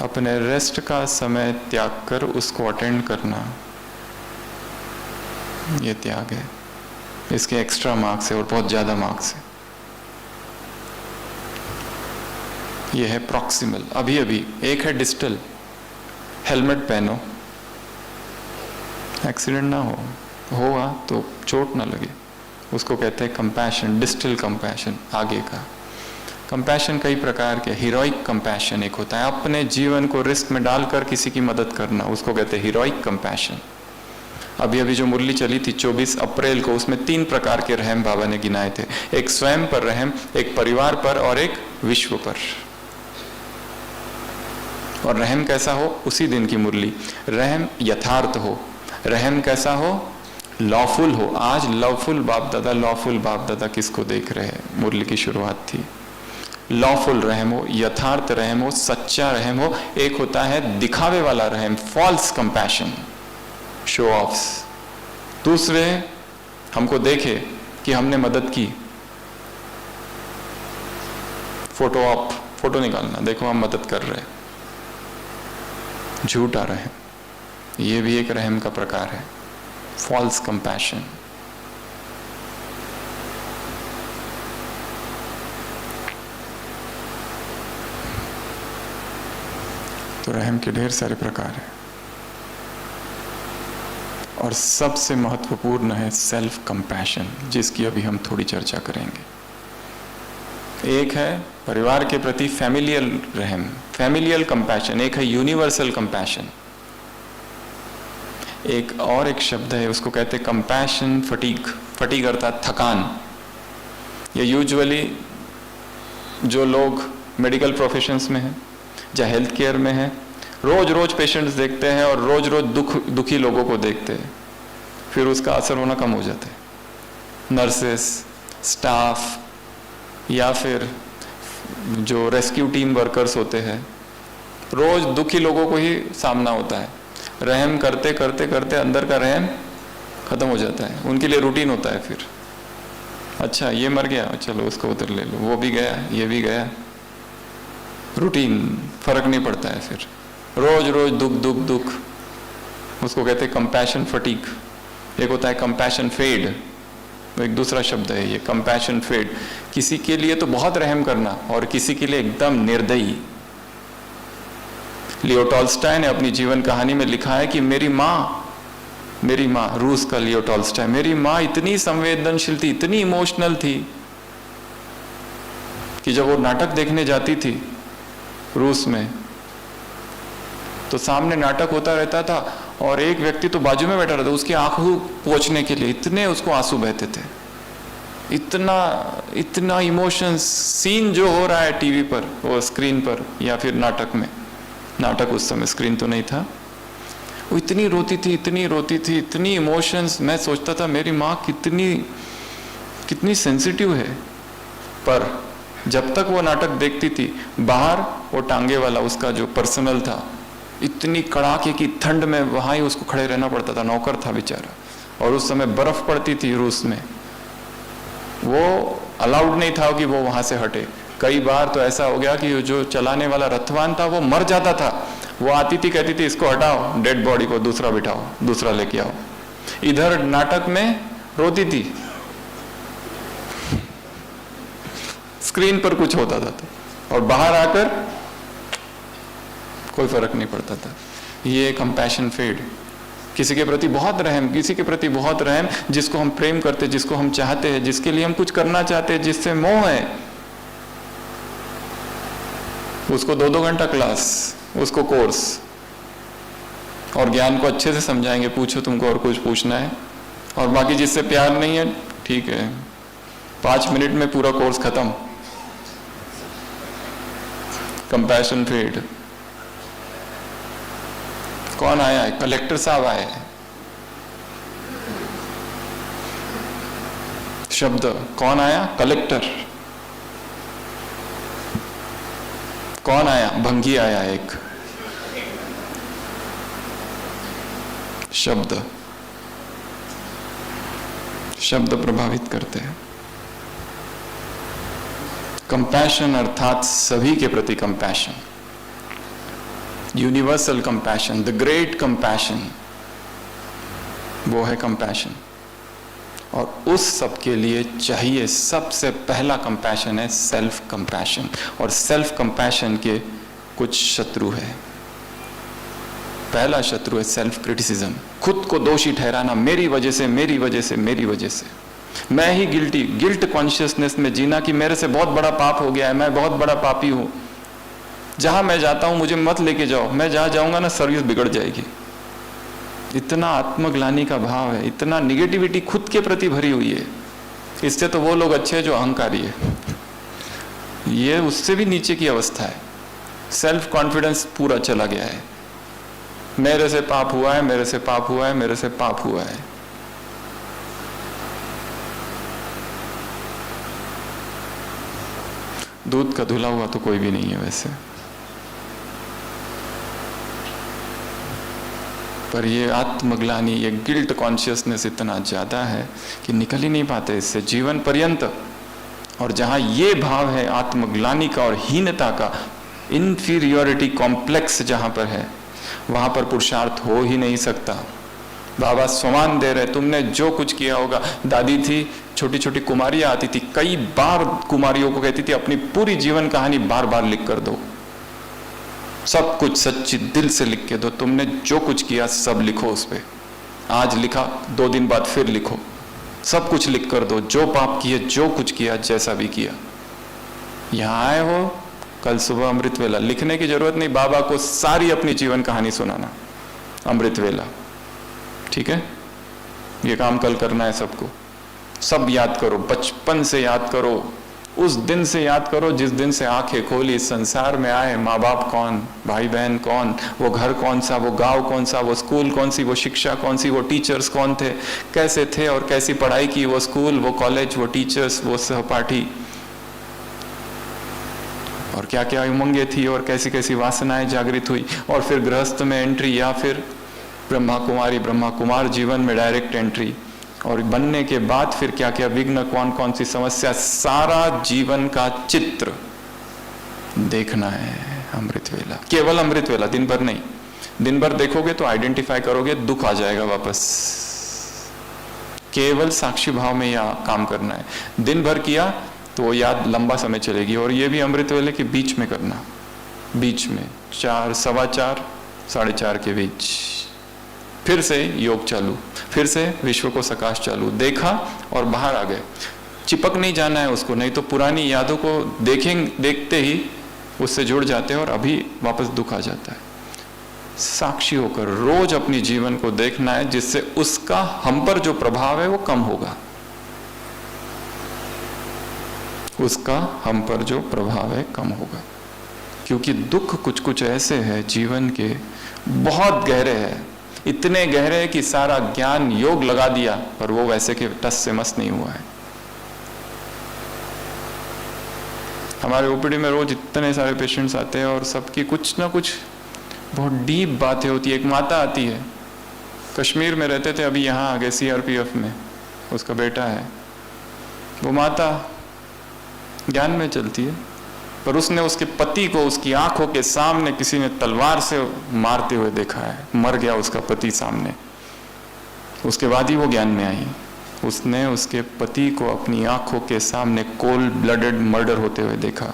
अपने रेस्ट का समय त्याग कर उसको अटेंड करना, ये त्याग है। इसके एक्स्ट्रा मार्क्स है और बहुत ज्यादा मार्क्स है। ये है प्रॉक्सिमल, अभी अभी। एक है डिस्टल, हेलमेट पहनो, एक्सीडेंट ना हो, होगा तो चोट ना लगे, उसको कहते हैं कंपैशन, डिस्टल कंपैशन। आगे का कंपैशन कई प्रकार के। हीरोइक कंपैशन एक होता है, अपने जीवन को रिस्क में डालकर किसी की मदद करना, उसको कहते हैं हीरोइक कंपैशन। अभी अभी जो मुरली चली थी 24 अप्रैल को, उसमें 3 प्रकार के रहम बाबा ने गिनाए थे। एक स्वयं पर रहम, एक परिवार पर और एक विश्व पर। और रहम कैसा हो? उसी दिन की मुरली। रहम यथार्थ हो, रहम कैसा हो? लॉफुल हो। आज लवफुल बाप दादा, लॉफुल बाप दादा किसको देख रहे हैं? मुरली की शुरुआत थी। लॉफुल रहम हो, यथार्थ रहम हो, सच्चा रहम हो। एक होता है दिखावे वाला रहम, फॉल्स कंपैशन, शो ऑफ्स। दूसरे हमको देखे कि हमने मदद की, फोटो निकालना, देखो हम मदद कर रहे हैं, झूठा रहम, ये भी एक रहम का प्रकार है, फॉल्स कंपैशन। तो रहम के ढेर सारे प्रकार हैं और सबसे महत्वपूर्ण है सेल्फ कंपैशन, जिसकी अभी हम थोड़ी चर्चा करेंगे। एक है परिवार के प्रति फैमिलियल रहम, फैमिलियल कंपैशन, एक है यूनिवर्सल कंपैशन, एक और एक शब्द है उसको कहते हैं कंपैशन फटीग, फटीग अर्थात थकान। ये यूजुअली जो लोग मेडिकल प्रोफेशंस में हैं या हेल्थ केयर में हैं, रोज रोज पेशेंट्स देखते हैं और रोज रोज दुखी लोगों को देखते हैं, फिर उसका असर होना कम हो जाता है। नर्सेस, स्टाफ या फिर जो रेस्क्यू टीम वर्कर्स होते हैं, रोज दुखी लोगों को ही सामना होता है, रहम करते करते करते अंदर का रहम खत्म हो जाता है, उनके लिए रूटीन होता है। फिर अच्छा ये मर गया, चलो उसको उधर ले लो, वो भी गया, ये भी गया, रूटीन, फर्क नहीं पड़ता है। फिर रोज रोज दुख दुख दुख, उसको कहते हैं कंपैशन फटीग। एक होता है कंपैशन फेड, एक दूसरा शब्द है ये कंपैशन फेड, किसी के लिए तो बहुत रहम करना और किसी के लिए एकदम निर्दयी। लियो टॉल्स्टॉय ने अपनी जीवन कहानी में लिखा है कि मेरी माँ, रूस का लियो टॉल्स्टॉय, मेरी माँ इतनी संवेदनशील थी, इतनी इमोशनल थी कि जब वो नाटक देखने जाती थी रूस में, तो सामने नाटक होता रहता था और एक व्यक्ति तो बाजू में बैठा रहता, उसकी आंखों पोंछने के लिए इतने उसको आंसू बहते थे, इतना इमोशंस। सीन जो हो रहा है टीवी पर, वो स्क्रीन पर या फिर नाटक में, नाटक उस समय स्क्रीन तो नहीं था, वो इतनी रोती थी, इतनी इमोशंस। मैं सोचता था मेरी माँ कितनी सेंसिटिव है। पर जब तक वो नाटक देखती थी, बाहर वो टांगे वाला उसका जो पर्सनल था, इतनी कड़ाके की ठंड में वहां ही उसको खड़े रहना पड़ता था, नौकर था बेचारा, और उस समय बर्फ पड़ती थी रूस में, वो अलाउड नहीं था कि वो वहां से हटे। कई बार तो ऐसा हो गया कि जो चलाने वाला रथवान था वो मर जाता था, वो आती थी, कहती थी इसको हटाओ, डेड बॉडी को दूसरा बिठाओ, दूसरा लेके आओ। इधर नाटक में रोती थी, स्क्रीन पर कुछ होता था और बाहर आकर कोई फर्क नहीं पड़ता था। ये कंपैशन फेड, किसी के प्रति बहुत रहम, किसी के प्रति बहुत रहम, जिसको हम प्रेम करते, जिसको हम चाहते हैं, जिसके लिए हम कुछ करना चाहते हैं, जिससे मोह है, उसको 2-2 घंटा क्लास, उसको कोर्स, और ज्ञान को अच्छे से समझाएंगे, पूछो तुमको और कुछ पूछना है, और बाकी जिससे प्यार नहीं है ठीक है, 5 मिनट में पूरा कोर्स खत्म। Compassion fade. कौन आया है? कलेक्टर साहब आए हैं। शब्द कौन आया? कलेक्टर। कौन आया? भंगी आया एक। शब्द प्रभावित करते हैं। कंपैशन अर्थात सभी के प्रति compassion, universal compassion, the great compassion, वो है कंपैशन। और उस सब के लिए चाहिए सबसे पहला कंपैशन है सेल्फ कंपैशन। और सेल्फ कंपैशन के कुछ शत्रु है। पहला शत्रु है सेल्फ क्रिटिसिज्म, खुद को दोषी ठहराना, मेरी वजह से, मेरी वजह से, मेरी वजह से, मैं ही गिल्टी, गिल्ट कॉन्शियसनेस में जीना कि मेरे से बहुत बड़ा पाप हो गया है, मैं बहुत बड़ा पापी हूं, जहां मैं जाता हूं मुझे मत लेके जाओ, मैं जहां जाऊंगा ना सर्विस बिगड़ जाएगी। इतना आत्मग्लानि का भाव है, इतना निगेटिविटी खुद के प्रति भरी हुई है। इससे तो वो लोग अच्छे हैं जो अहंकारी है, ये उससे भी नीचे की अवस्था है। सेल्फ कॉन्फिडेंस पूरा चला गया है, मेरे से पाप हुआ है, मेरे से पाप हुआ है, मेरे से पाप हुआ है। दूध का धुला हुआ तो कोई भी नहीं है वैसे, पर ये आत्मग्लानि, ये गिल्ट कॉन्शियसनेस इतना ज्यादा है कि निकल ही नहीं पाते इससे जीवन पर्यंत। और जहां ये भाव है आत्मग्लानि का और हीनता का, इंफीरियोरिटी कॉम्प्लेक्स जहां पर है, वहां पर पुरुषार्थ हो ही नहीं सकता। बाबा स्वमान दे रहे, तुमने जो कुछ किया होगा। दादी थी, छोटी छोटी कुमारियां आती थी, कई बार कुमारियों को कहती थी अपनी पूरी जीवन कहानी बार बार लिख कर दो, सब कुछ सच्ची दिल से लिख के दो, तुमने जो कुछ किया सब लिखो उस पे। आज लिखा, 2 दिन बाद फिर लिखो, सब कुछ लिख कर दो, जो पाप किए, जो कुछ किया, जैसा भी किया। यहां आए हो, कल सुबह अमृत वेला, लिखने की जरूरत नहीं, बाबा को सारी अपनी जीवन कहानी सुनाना, अमृत वेला, ठीक है। ये काम कल करना है सबको। सब याद करो, बचपन से याद करो, उस दिन से याद करो जिस दिन से आंखें खोली, इस संसार में आए। माँ बाप कौन, भाई बहन कौन, वो घर कौन सा, वो गांव कौन सा, वो स्कूल कौन सी, वो शिक्षा कौन सी, वो टीचर्स कौन थे, कैसे थे और कैसी पढ़ाई की, वो स्कूल, वो कॉलेज, वो टीचर्स, वो सहपाठी, और क्या क्या उमंगें थी और कैसी कैसी वासनाएं जागृत हुई। और फिर गृहस्थ में एंट्री, या फिर ब्रह्मा कुमारी ब्रह्मा कुमार जीवन में डायरेक्ट एंट्री, और बनने के बाद फिर क्या क्या विघ्न, कौन कौन सी समस्या, सारा जीवन का चित्र देखना है अमृत वेला। केवल अमृत वेला, दिन भर नहीं। दिन भर देखोगे तो आइडेंटिफाई करोगे, दुख आ जाएगा वापस। केवल साक्षी भाव में यह काम करना है। दिन भर किया तो वो याद लंबा समय चलेगी। और ये भी अमृत वेले के बीच में करना, बीच में 4, 4:15, 4:30 के बीच। फिर से योग चालू, फिर से विश्व को सकाश चालू, देखा और बाहर आ गए। चिपक नहीं जाना है उसको, नहीं तो पुरानी यादों को देखते ही उससे जुड़ जाते हैं और अभी वापस दुख आ जाता है। साक्षी होकर रोज अपनी जीवन को देखना है, जिससे उसका हम पर जो प्रभाव है वो कम होगा। उसका हम पर जो प्रभाव है कम होगा, क्योंकि दुख कुछ कुछ ऐसे है जीवन के, बहुत गहरे हैं, इतने गहरे कि सारा ज्ञान योग लगा दिया पर वो वैसे के टस से मस नहीं हुआ है। हमारे ओपीडी में रोज इतने सारे पेशेंट्स आते हैं और सबकी कुछ ना कुछ बहुत डीप बातें होती है। एक माता आती है, कश्मीर में रहते थे, अभी यहाँ आ गए सीआरपीएफ में, उसका बेटा है। वो माता ज्ञान में चलती है, पर उसने उसके पति को उसकी आंखों के सामने किसी ने तलवार से मारते हुए देखा है, मर गया उसका पति सामने। उसके बाद ही वो ज्ञान में आई। उसने उसके पति को अपनी आंखों के सामने कोल्ड ब्लडेड मर्डर होते हुए देखा।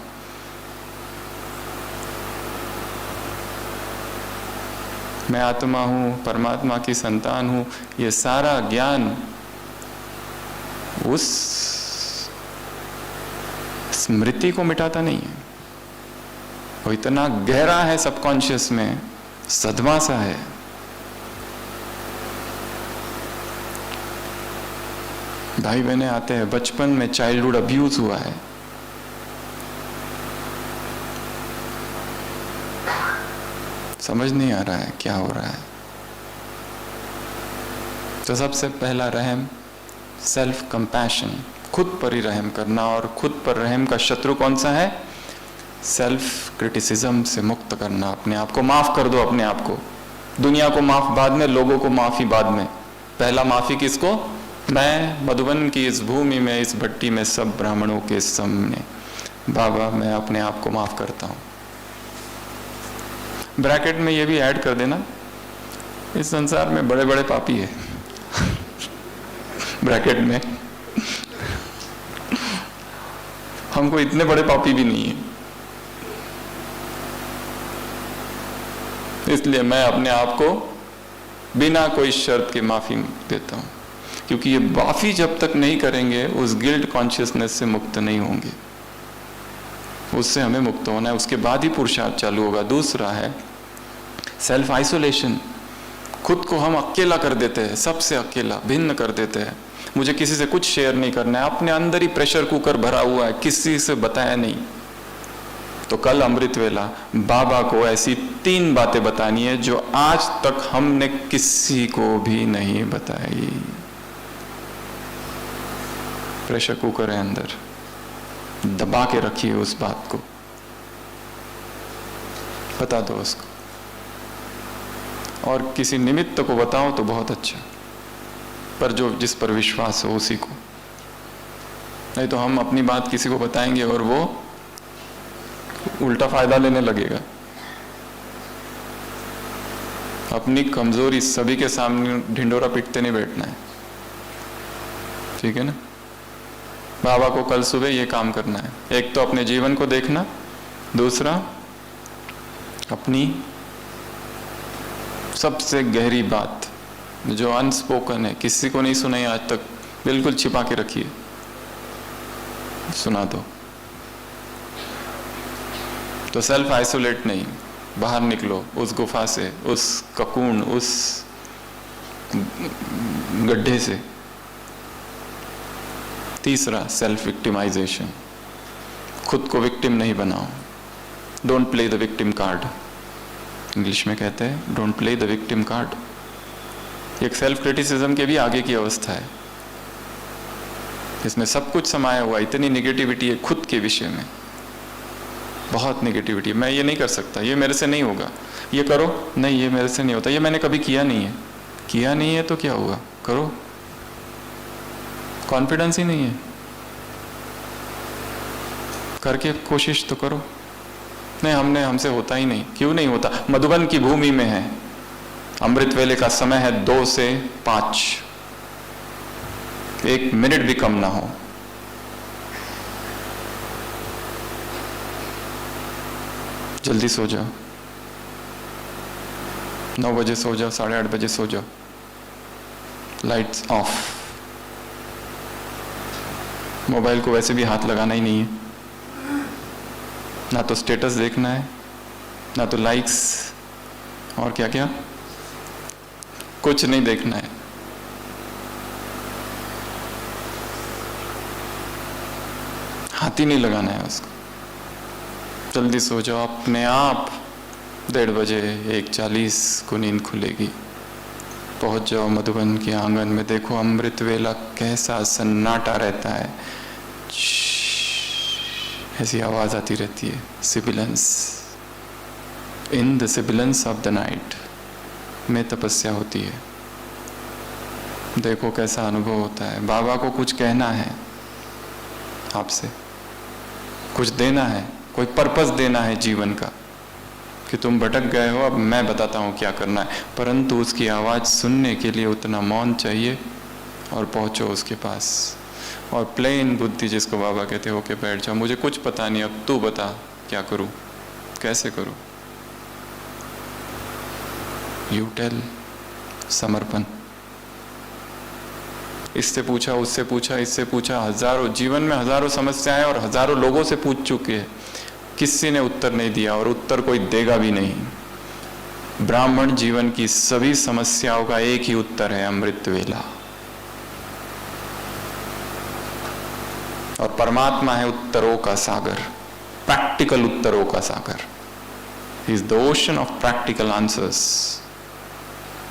मैं आत्मा हूं, परमात्मा की संतान हूं, ये सारा ज्ञान उस स्मृति को मिटाता नहीं है। वो इतना गहरा है सबकॉन्शियस में, सदमा सा है। भाई बहने आते हैं, बचपन में चाइल्डहुड अब्यूज हुआ है, समझ नहीं आ रहा है क्या हो रहा है। तो सबसे पहला रहम, सेल्फ कंपैशन, खुद पर ही रहम करना। और खुद पर रहम का शत्रु कौन सा है? सेल्फ क्रिटिसिज्म से मुक्त करना। अपने आप को माफ कर दो, अपने आप को। दुनिया को माफ बाद में, लोगों को माफी बाद में। पहला माफी किसको? मैं मधुबन की इस भूमि में, इस भट्टी में, सब ब्राह्मणों के सामने, बाबा मैं अपने आप को माफ करता हूं। ब्रैकेट में ये भी ऐड कर देना, इस संसार में बड़े बड़े पापी है ब्रैकेट में हमको इतने बड़े पापी भी नहीं है, इसलिए मैं अपने आप को बिना कोई शर्त के माफी देता हूं। क्योंकि ये माफी जब तक नहीं करेंगे, उस गिल्ट कॉन्शियसनेस से मुक्त नहीं होंगे। उससे हमें मुक्त होना है, उसके बाद ही पुरुषार्थ चालू होगा। दूसरा है सेल्फ आइसोलेशन। खुद को हम अकेला कर देते हैं, सबसे अकेला, भिन्न कर देते हैं। मुझे किसी से कुछ शेयर नहीं करना है, अपने अंदर ही प्रेशर कुकर भरा हुआ है, किसी से बताया नहीं। तो कल अमृत वेला बाबा को ऐसी 3 बातें बतानी है जो आज तक हमने किसी को भी नहीं बताई। प्रेशर कुकर है अंदर, दबा के रखिए उस बात को, बता दो उसको। और किसी निमित्त को बताओ तो बहुत अच्छा, पर जो जिस पर विश्वास हो उसी को। नहीं तो हम अपनी बात किसी को बताएंगे और वो उल्टा फायदा लेने लगेगा। अपनी कमजोरी सभी के सामने ढिंडोरा पीटते नहीं बैठना है, ठीक है ना। बाबा को कल सुबह ये काम करना है, एक तो अपने जीवन को देखना, दूसरा अपनी सबसे गहरी बात जो अनस्पोकन है, किसी को नहीं सुनाई आज तक, बिल्कुल छिपा के रखिए, सुना दो। तो सेल्फ आइसोलेट नहीं, बाहर निकलो उस गुफा से, उस ककून, उस गड्ढे से। तीसरा सेल्फ विक्टिमाइजेशन, खुद को विक्टिम नहीं बनाओ। Don't play the victim card, English में कहते हैं don't play the victim card. एक सेल्फ क्रिटिसिज्म के भी आगे की अवस्था है, इसमें सब कुछ समाया हुआ, इतनी निगेटिविटी है खुद के विषय में, बहुत निगेटिविटी। मैं ये नहीं कर सकता, ये मेरे से नहीं होगा, ये करो, नहीं ये मेरे से नहीं होता, ये मैंने कभी किया नहीं है। किया नहीं है तो क्या हुआ, करो। कॉन्फिडेंस ही नहीं है, करके कोशिश तो करो। नहीं हमसे होता ही नहीं, क्यों नहीं होता? मधुबन की भूमि में है, अमृत वेले का समय है 2 से 5, 1 मिनट भी कम ना हो। जल्दी सो जाओ, 9 बजे सो जाओ, 8:30 बजे सो जाओ, लाइट्स ऑफ। मोबाइल को वैसे भी हाथ लगाना ही नहीं है, ना तो स्टेटस देखना है, ना तो लाइक्स और क्या क्या, कुछ नहीं देखना है। हाथ ही नहीं लगाना है उसको। जल्दी सो जाओ, अपने आप 1:30 बजे 1:40 को नींद खुलेगी। पहुंच जाओ मधुबन के आंगन में, देखो अमृत वेला कैसा सन्नाटा रहता है, ऐसी आवाज आती रहती है, sibilance. In the sibilance of the night में तपस्या होती है। देखो कैसा अनुभव होता है। बाबा को कुछ कहना है आपसे, कुछ देना है, कोई पर्पस देना है जीवन का, कि तुम भटक गए हो, अब मैं बताता हूं क्या करना है। परंतु उसकी आवाज सुनने के लिए उतना मौन चाहिए, और पहुंचो उसके पास। और प्लेन बुद्धि जिसको बाबा कहते हो के बैठ जाओ, मुझे कुछ पता नहीं, अब तू बता क्या करूं, कैसे करूं। यू टेल, समर्पण। इससे पूछा, उससे पूछा, इससे पूछा, हजारों, जीवन में हजारों समस्याएं और हजारों लोगों से पूछ चुके हैं, किसी ने उत्तर नहीं दिया और उत्तर कोई देगा भी नहीं। ब्राह्मण जीवन की सभी समस्याओं का एक ही उत्तर है, अमृत वेला। और परमात्मा है उत्तरों का सागर, प्रैक्टिकल उत्तरों का सागर। He is the ocean of practical answers.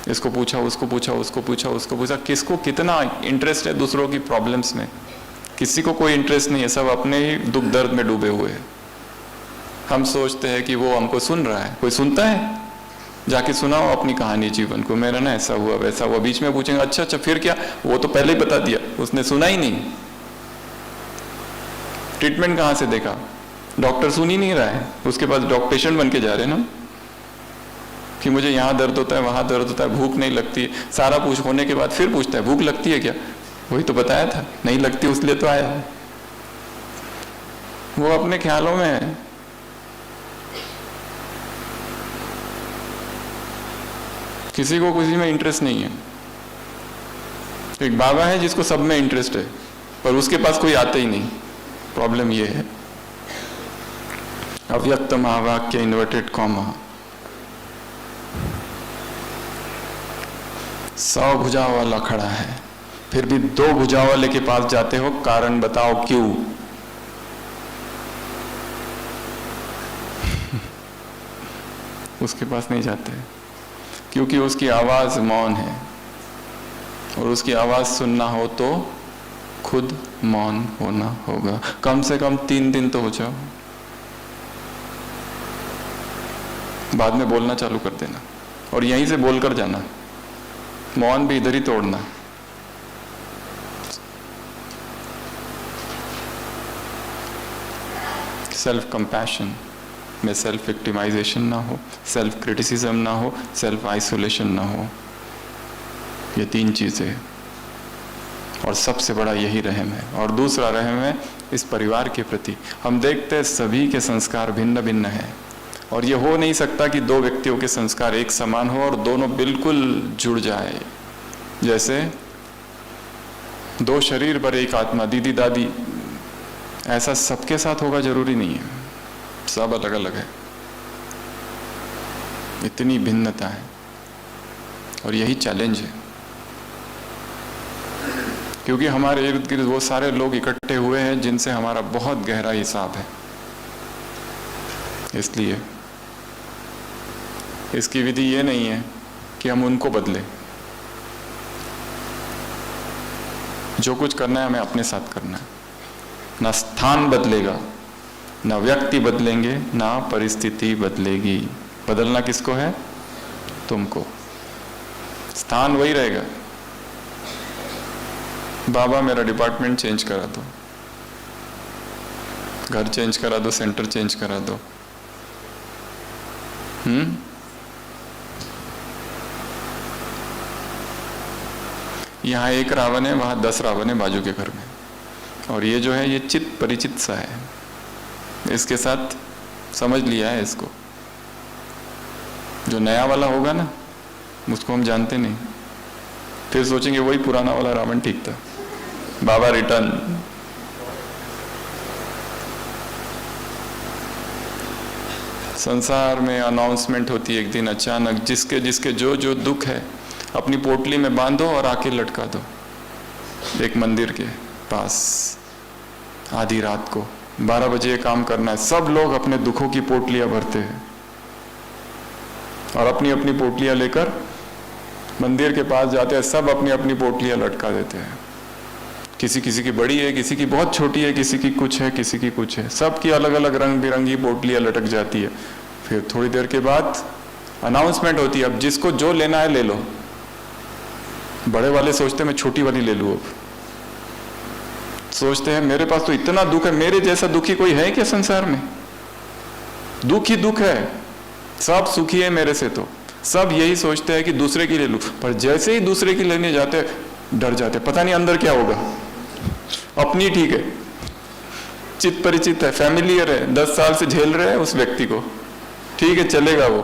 इसको पूछा, उसको पूछा, उसको पूछा, उसको पूछा, किसको कितना इंटरेस्ट है दूसरों की प्रॉब्लम्स में? किसी को कोई इंटरेस्ट नहीं है, सब अपने ही दुख दर्द में डूबे हुए हैं। हम सोचते हैं कि वो हमको सुन रहा है। कोई सुनता है? जाके सुनाओ अपनी कहानी जीवन को, मेरा ना ऐसा हुआ वैसा हुआ। बीच में पूछेंगे अच्छा अच्छा फिर क्या, वो तो पहले ही बता दिया, उसने सुना ही नहीं। ट्रीटमेंट कहाँ से देखा? डॉक्टर सुन ही नहीं रहा है, उसके पास पेशेंट बन के जा रहे हैं ना, कि मुझे यहाँ दर्द होता है, वहां दर्द होता है, भूख नहीं लगती। सारा पूछ होने के बाद फिर पूछता है भूख लगती है क्या? वही तो बताया था, नहीं लगती उसलिए तो आया। वो अपने ख्यालों में है। किसी को किसी में इंटरेस्ट नहीं है। एक बाबा है जिसको सब में इंटरेस्ट है, पर उसके पास कोई आता ही नहीं। प्रॉब्लम ये है। अव्यक्त महावाक्य इन्वर्टेड कॉमा। 100 भुजा वाला खड़ा है, फिर भी 2 भुजा वाले के पास जाते हो, कारण बताओ क्यों? उसके पास नहीं जाते, क्योंकि उसकी आवाज मौन है, और उसकी आवाज सुनना हो तो खुद मौन होना होगा। कम से कम 3 दिन तो हो जाओ, बाद में बोलना चालू कर देना, और यहीं से बोलकर जाना। मौन भी इधर ही तोड़ना। सेल्फ कंपैशन में सेल्फ विक्टिमाइजेशन ना हो, सेल्फ क्रिटिसिज्म ना हो, सेल्फ आइसोलेशन ना हो। ये 3 चीज़ें, और सबसे बड़ा यही रहम है। और दूसरा रहम है इस परिवार के प्रति। हम देखते हैं सभी के संस्कार भिन्न भिन्न हैं, और ये हो नहीं सकता कि 2 व्यक्तियों के संस्कार एक समान हो और दोनों बिल्कुल जुड़ जाए। जैसे 2 शरीर पर एक आत्मा, दीदी दादी, ऐसा सबके साथ होगा जरूरी नहीं है, सब अलग अलग है। इतनी भिन्नता है, और यही चैलेंज है, क्योंकि हमारे इर्द गिर्द वो सारे लोग इकट्ठे हुए हैं जिनसे हमारा बहुत गहरा हिसाब है। इसलिए इसकी विधि ये नहीं है कि हम उनको बदलें। जो कुछ करना है हमें अपने साथ करना है। ना स्थान बदलेगा, ना व्यक्ति बदलेंगे, ना परिस्थिति बदलेगी। बदलना किसको है? तुमको। स्थान वही रहेगा। बाबा मेरा डिपार्टमेंट चेंज करा दो, घर चेंज करा दो, सेंटर चेंज करा दो। यहाँ 1 रावण है, वहां 10 रावण है बाजू के घर में। और ये जो है ये चित परिचित सा है, इसके साथ समझ लिया है इसको। जो नया वाला होगा ना, उसको हम जानते नहीं, फिर सोचेंगे वही पुराना वाला रावण ठीक था, बाबा रिटर्न। संसार में अनाउंसमेंट होती है एक दिन अचानक, जिसके जिसके जो जो दुख है अपनी पोटली में बांधो और आके लटका दो एक मंदिर के पास। आधी रात को 12 बजे ये काम करना है। सब लोग अपने दुखों की पोटलियां भरते हैं और अपनी अपनी पोटलियां लेकर मंदिर के पास जाते हैं। सब अपनी अपनी पोटलियां लटका देते हैं। किसी किसी की बड़ी है, किसी की बहुत छोटी है, किसी की कुछ है, किसी की कुछ है। सबकी अलग अलग रंग बिरंगी पोटलियां लटक जाती है। फिर थोड़ी देर के बाद अनाउंसमेंट होती है, अब जिसको जो लेना है ले लो। बड़े वाले सोचते मैं छोटी वाली ले लूं। अब सोचते हैं मेरे पास तो इतना दुख है, मेरे जैसा दुखी कोई है क्या संसार में? दुख ही दुख है, सब सुखी है मेरे से। तो सब यही सोचते हैं कि दूसरे की ले लूं, पर जैसे ही दूसरे की लेने जाते डर जाते, पता नहीं अंदर क्या होगा। अपनी ठीक है, चित परिचित है, फैमिलियर है, 10 साल से झेल रहे हैं उस व्यक्ति को, ठीक है चलेगा वो।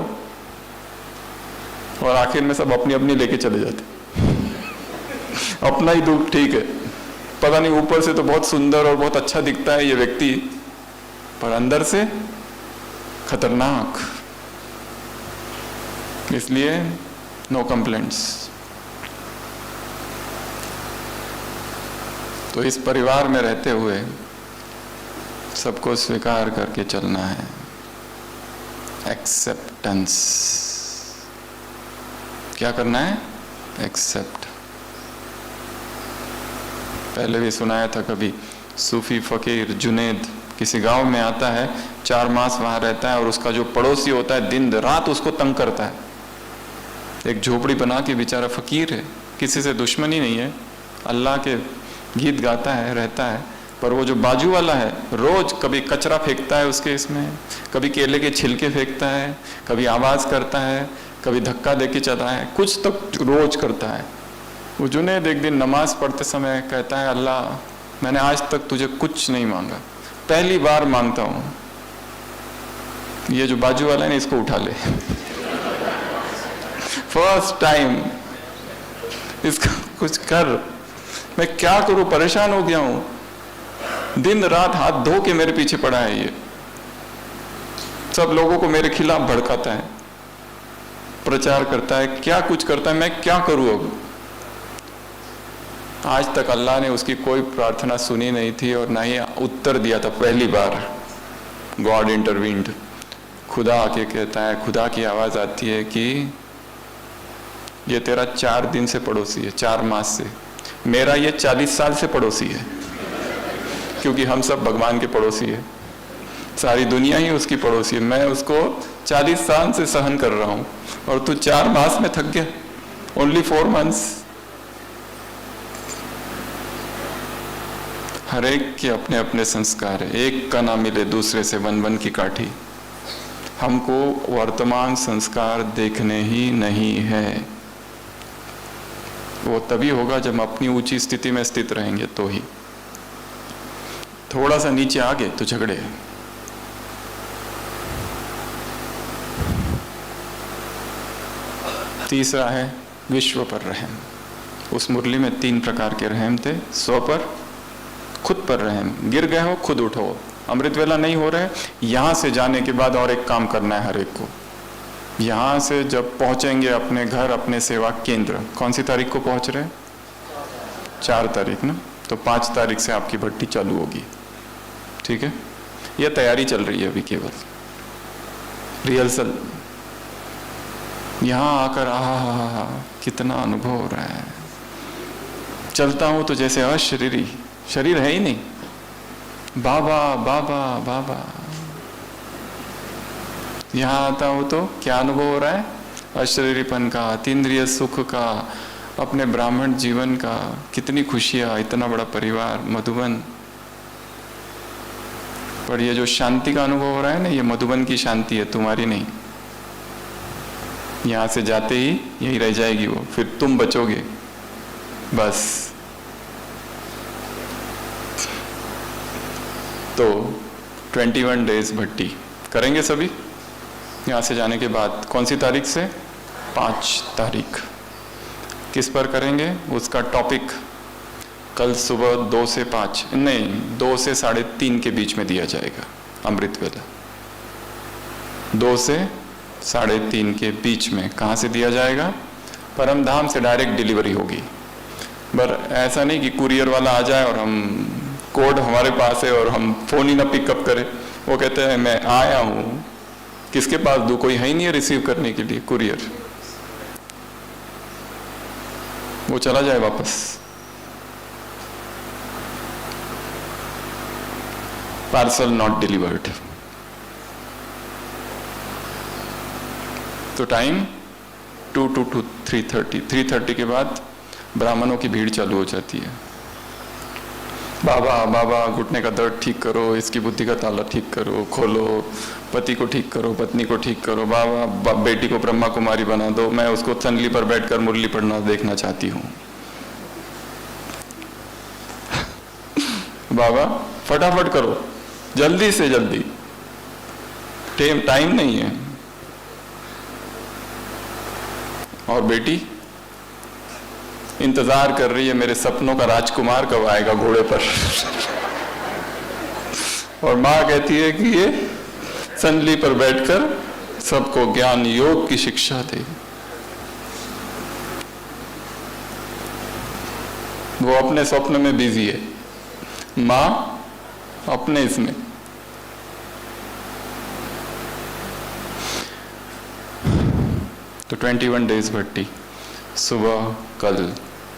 और आखिर में सब अपनी अपनी लेके चले जाते। अपना ही दुख ठीक है, पता नहीं ऊपर से तो बहुत सुंदर और बहुत अच्छा दिखता है ये व्यक्ति, पर अंदर से खतरनाक। इसलिए नो कंप्लेंट्स। तो इस परिवार में रहते हुए सबको स्वीकार करके चलना है। एक्सेप्टेंस। क्या करना है? एक्सेप्ट। पहले भी सुनाया था कभी, सूफी फकीर जुनेद किसी गांव में आता है, 4 मास वहां रहता है और उसका जो पड़ोसी होता है दिन रात उसको तंग करता है। एक झोपड़ी बना के, बेचारा फकीर है, किसी से दुश्मनी नहीं है, अल्लाह के गीत गाता है, रहता है। पर वो जो बाजू वाला है रोज कभी कचरा फेंकता है उसके इसमें, कभी केले के छिलके फेंकता है, कभी आवाज करता है, कभी धक्का देके चला है, कुछ तो रोज करता है। वो जुनेद एक दिन नमाज पढ़ते समय कहता है, अल्लाह मैंने आज तक तुझे कुछ नहीं मांगा, पहली बार मांगता हूं, ये जो बाजू वाला है ना इसको उठा ले। फर्स्ट टाइम इसका कुछ कर। मैं क्या करूं, परेशान हो गया हूं। दिन रात हाथ धो के मेरे पीछे पड़ा है ये, सब लोगों को मेरे खिलाफ भड़काता है, प्रचार करता है, क्या कुछ करता है, मैं क्या करूं अब। आज तक अल्लाह ने उसकी कोई प्रार्थना सुनी नहीं थी और ना ही उत्तर दिया था। पहली बार गॉड इंटरवीन्ड। खुदा आके कहता है, खुदा की आवाज आती है कि ये तेरा 4 दिन से पड़ोसी है, 4 मास से। मेरा ये 40 साल से पड़ोसी है, क्योंकि हम सब भगवान के पड़ोसी है, सारी दुनिया ही उसकी पड़ोसी है। मैं उसको 40 साल से सहन कर रहा हूं और तू 4 मास में थक गया। Only 4 months. हर एक के अपने अपने संस्कार है, एक का ना मिले दूसरे से वन वन की काठी। हमको वर्तमान संस्कार देखने ही नहीं है। वो तभी होगा जब हम अपनी ऊंची स्थिति में स्थित रहेंगे तो ही। थोड़ा सा नीचे आ गए तो झगड़े। तीसरा है विश्व पर रहम। उस मुरली में 3 प्रकार के रहम थे। स्व पर, खुद पर रहम, गिर गए हो खुद उठो, अमृत वेला नहीं हो रहे, यहां से जाने के बाद और एक काम करना है हर एक को। यहां से जब पहुंचेंगे अपने घर, अपने सेवा केंद्र, कौन सी तारीख को पहुंच रहे हैं? 4 तारीख ना, तो 5 तारीख से आपकी भट्टी चालू होगी। ठीक है, यह तैयारी चल रही है अभी, केवल रिहर्सल। यहां आकर आहा कितना अनुभव हो रहा है। चलता हूं तो जैसे अशरीरी, शरीर है ही नहीं, बाबा बाबा बाबा। यहां आता हूं तो क्या अनुभव हो रहा है? अशरीरीपन का, अतीन्द्रिय सुख का, अपने ब्राह्मण जीवन का, कितनी खुशियां, इतना बड़ा परिवार, मधुबन। पर ये जो शांति का अनुभव हो रहा है ना, ये मधुबन की शांति है, तुम्हारी नहीं। यहां से जाते ही यही रह जाएगी वो, फिर तुम बचोगे बस। तो 21 डेज भट्टी करेंगे सभी यहाँ से जाने के बाद। कौन सी तारीख से? 5 तारीख। किस पर करेंगे? उसका टॉपिक कल सुबह 2 से 5 नहीं, 2 से 3:30 के बीच में दिया जाएगा अमृत वेला। 2 से 3:30 के बीच में। कहाँ से दिया जाएगा? परम धाम से डायरेक्ट डिलीवरी होगी। पर ऐसा नहीं कि कुरियर वाला आ जाए और हम कोड हमारे पास है और हम फोन ही ना पिकअप करें। वो कहते हैं मैं आया हूं, किसके पास दूं? कोई है ही नहीं है रिसीव करने के लिए कुरियर। वो चला जाए वापस। Parcel not delivered. तो टाइम 2 to 3:30। 3:30 के बाद ब्राह्मणों की भीड़ चालू हो जाती है। बाबा बाबा, घुटने का दर्द ठीक करो, इसकी बुद्धि का ताला ठीक करो, खोलो, पति को ठीक करो, पत्नी को ठीक करो, बाबा बेटी को ब्रह्मा कुमारी बना दो, मैं उसको तनली पर बैठकर मुरली पढ़ना देखना चाहती हूँ। बाबा फटाफट करो, जल्दी से जल्दी, टाइम नहीं है। और बेटी इंतजार कर रही है, मेरे सपनों का राजकुमार कब आएगा घोड़े पर। और माँ कहती है कि ये संदली पर बैठकर सबको ज्ञान योग की शिक्षा दे। वो अपने स्वप्न में बिजी है, माँ अपने इसमें। तो 21 डेज भट्टी, सुबह, कल,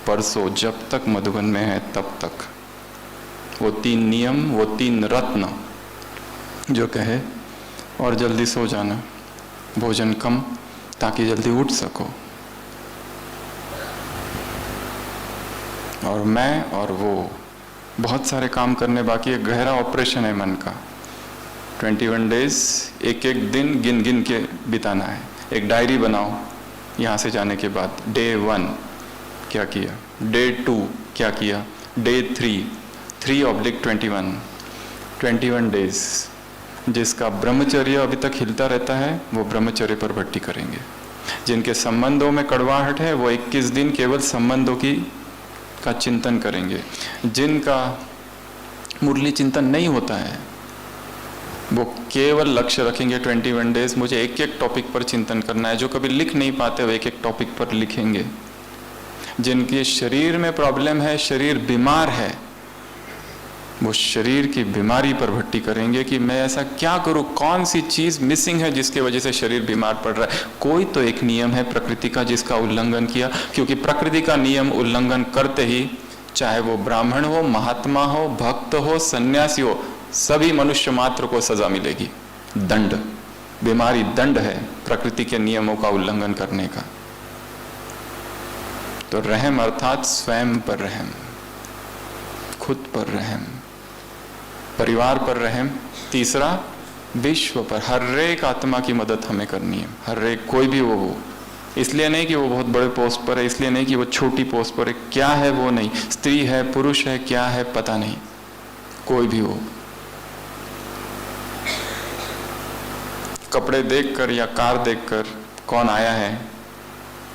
परसों, जब तक मधुबन में है तब तक। वो 3 नियम, वो 3 रत्न जो कहे। और जल्दी सो जाना, भोजन कम, ताकि जल्दी उठ सको। और मैं और वो बहुत सारे काम करने बाकी है। गहरा ऑपरेशन है मन का। 21 डेज एक एक दिन गिन गिन के बिताना है। एक डायरी बनाओ यहाँ से जाने के बाद। डे 1 क्या किया, डे 2 क्या किया, डे 3/21 21 डेज। जिसका ब्रह्मचर्य अभी तक हिलता रहता है वो ब्रह्मचर्य पर भट्टी करेंगे। जिनके संबंधों में कड़वाहट है वो 21 दिन केवल संबंधों का चिंतन करेंगे। जिनका मुरली चिंतन नहीं होता है वो केवल लक्ष्य रखेंगे 21 डेज मुझे एक एक टॉपिक पर चिंतन करना है। जो कभी लिख नहीं पाते वो एक एक टॉपिक पर लिखेंगे। जिनके शरीर में प्रॉब्लम है, शरीर बीमार है, वो शरीर की बीमारी पर भट्टी करेंगे कि मैं ऐसा क्या करूं, कौन सी चीज मिसिंग है जिसके वजह से शरीर बीमार पड़ रहा है। कोई तो एक नियम है प्रकृति का जिसका उल्लंघन किया, क्योंकि प्रकृति का नियम उल्लंघन करते ही चाहे वो ब्राह्मण हो, महात्मा हो, भक्त हो, सन्यासी हो, सभी मनुष्य मात्र को सजा मिलेगी। दंड, बीमारी दंड है प्रकृति के नियमों का उल्लंघन करने का। तो रहम अर्थात स्वयं पर रहम, खुद पर रहम। परिवार पर रहम, तीसरा विश्व पर। हर एक आत्मा की मदद हमें करनी है, हर एक, कोई भी वो हो। इसलिए नहीं कि वो बहुत बड़े पोस्ट पर है, इसलिए नहीं कि वो छोटी पोस्ट पर है, क्या है वो नहीं, स्त्री है पुरुष है क्या है पता नहीं, कोई भी हो। कपड़े देखकर या कार देखकर कौन आया है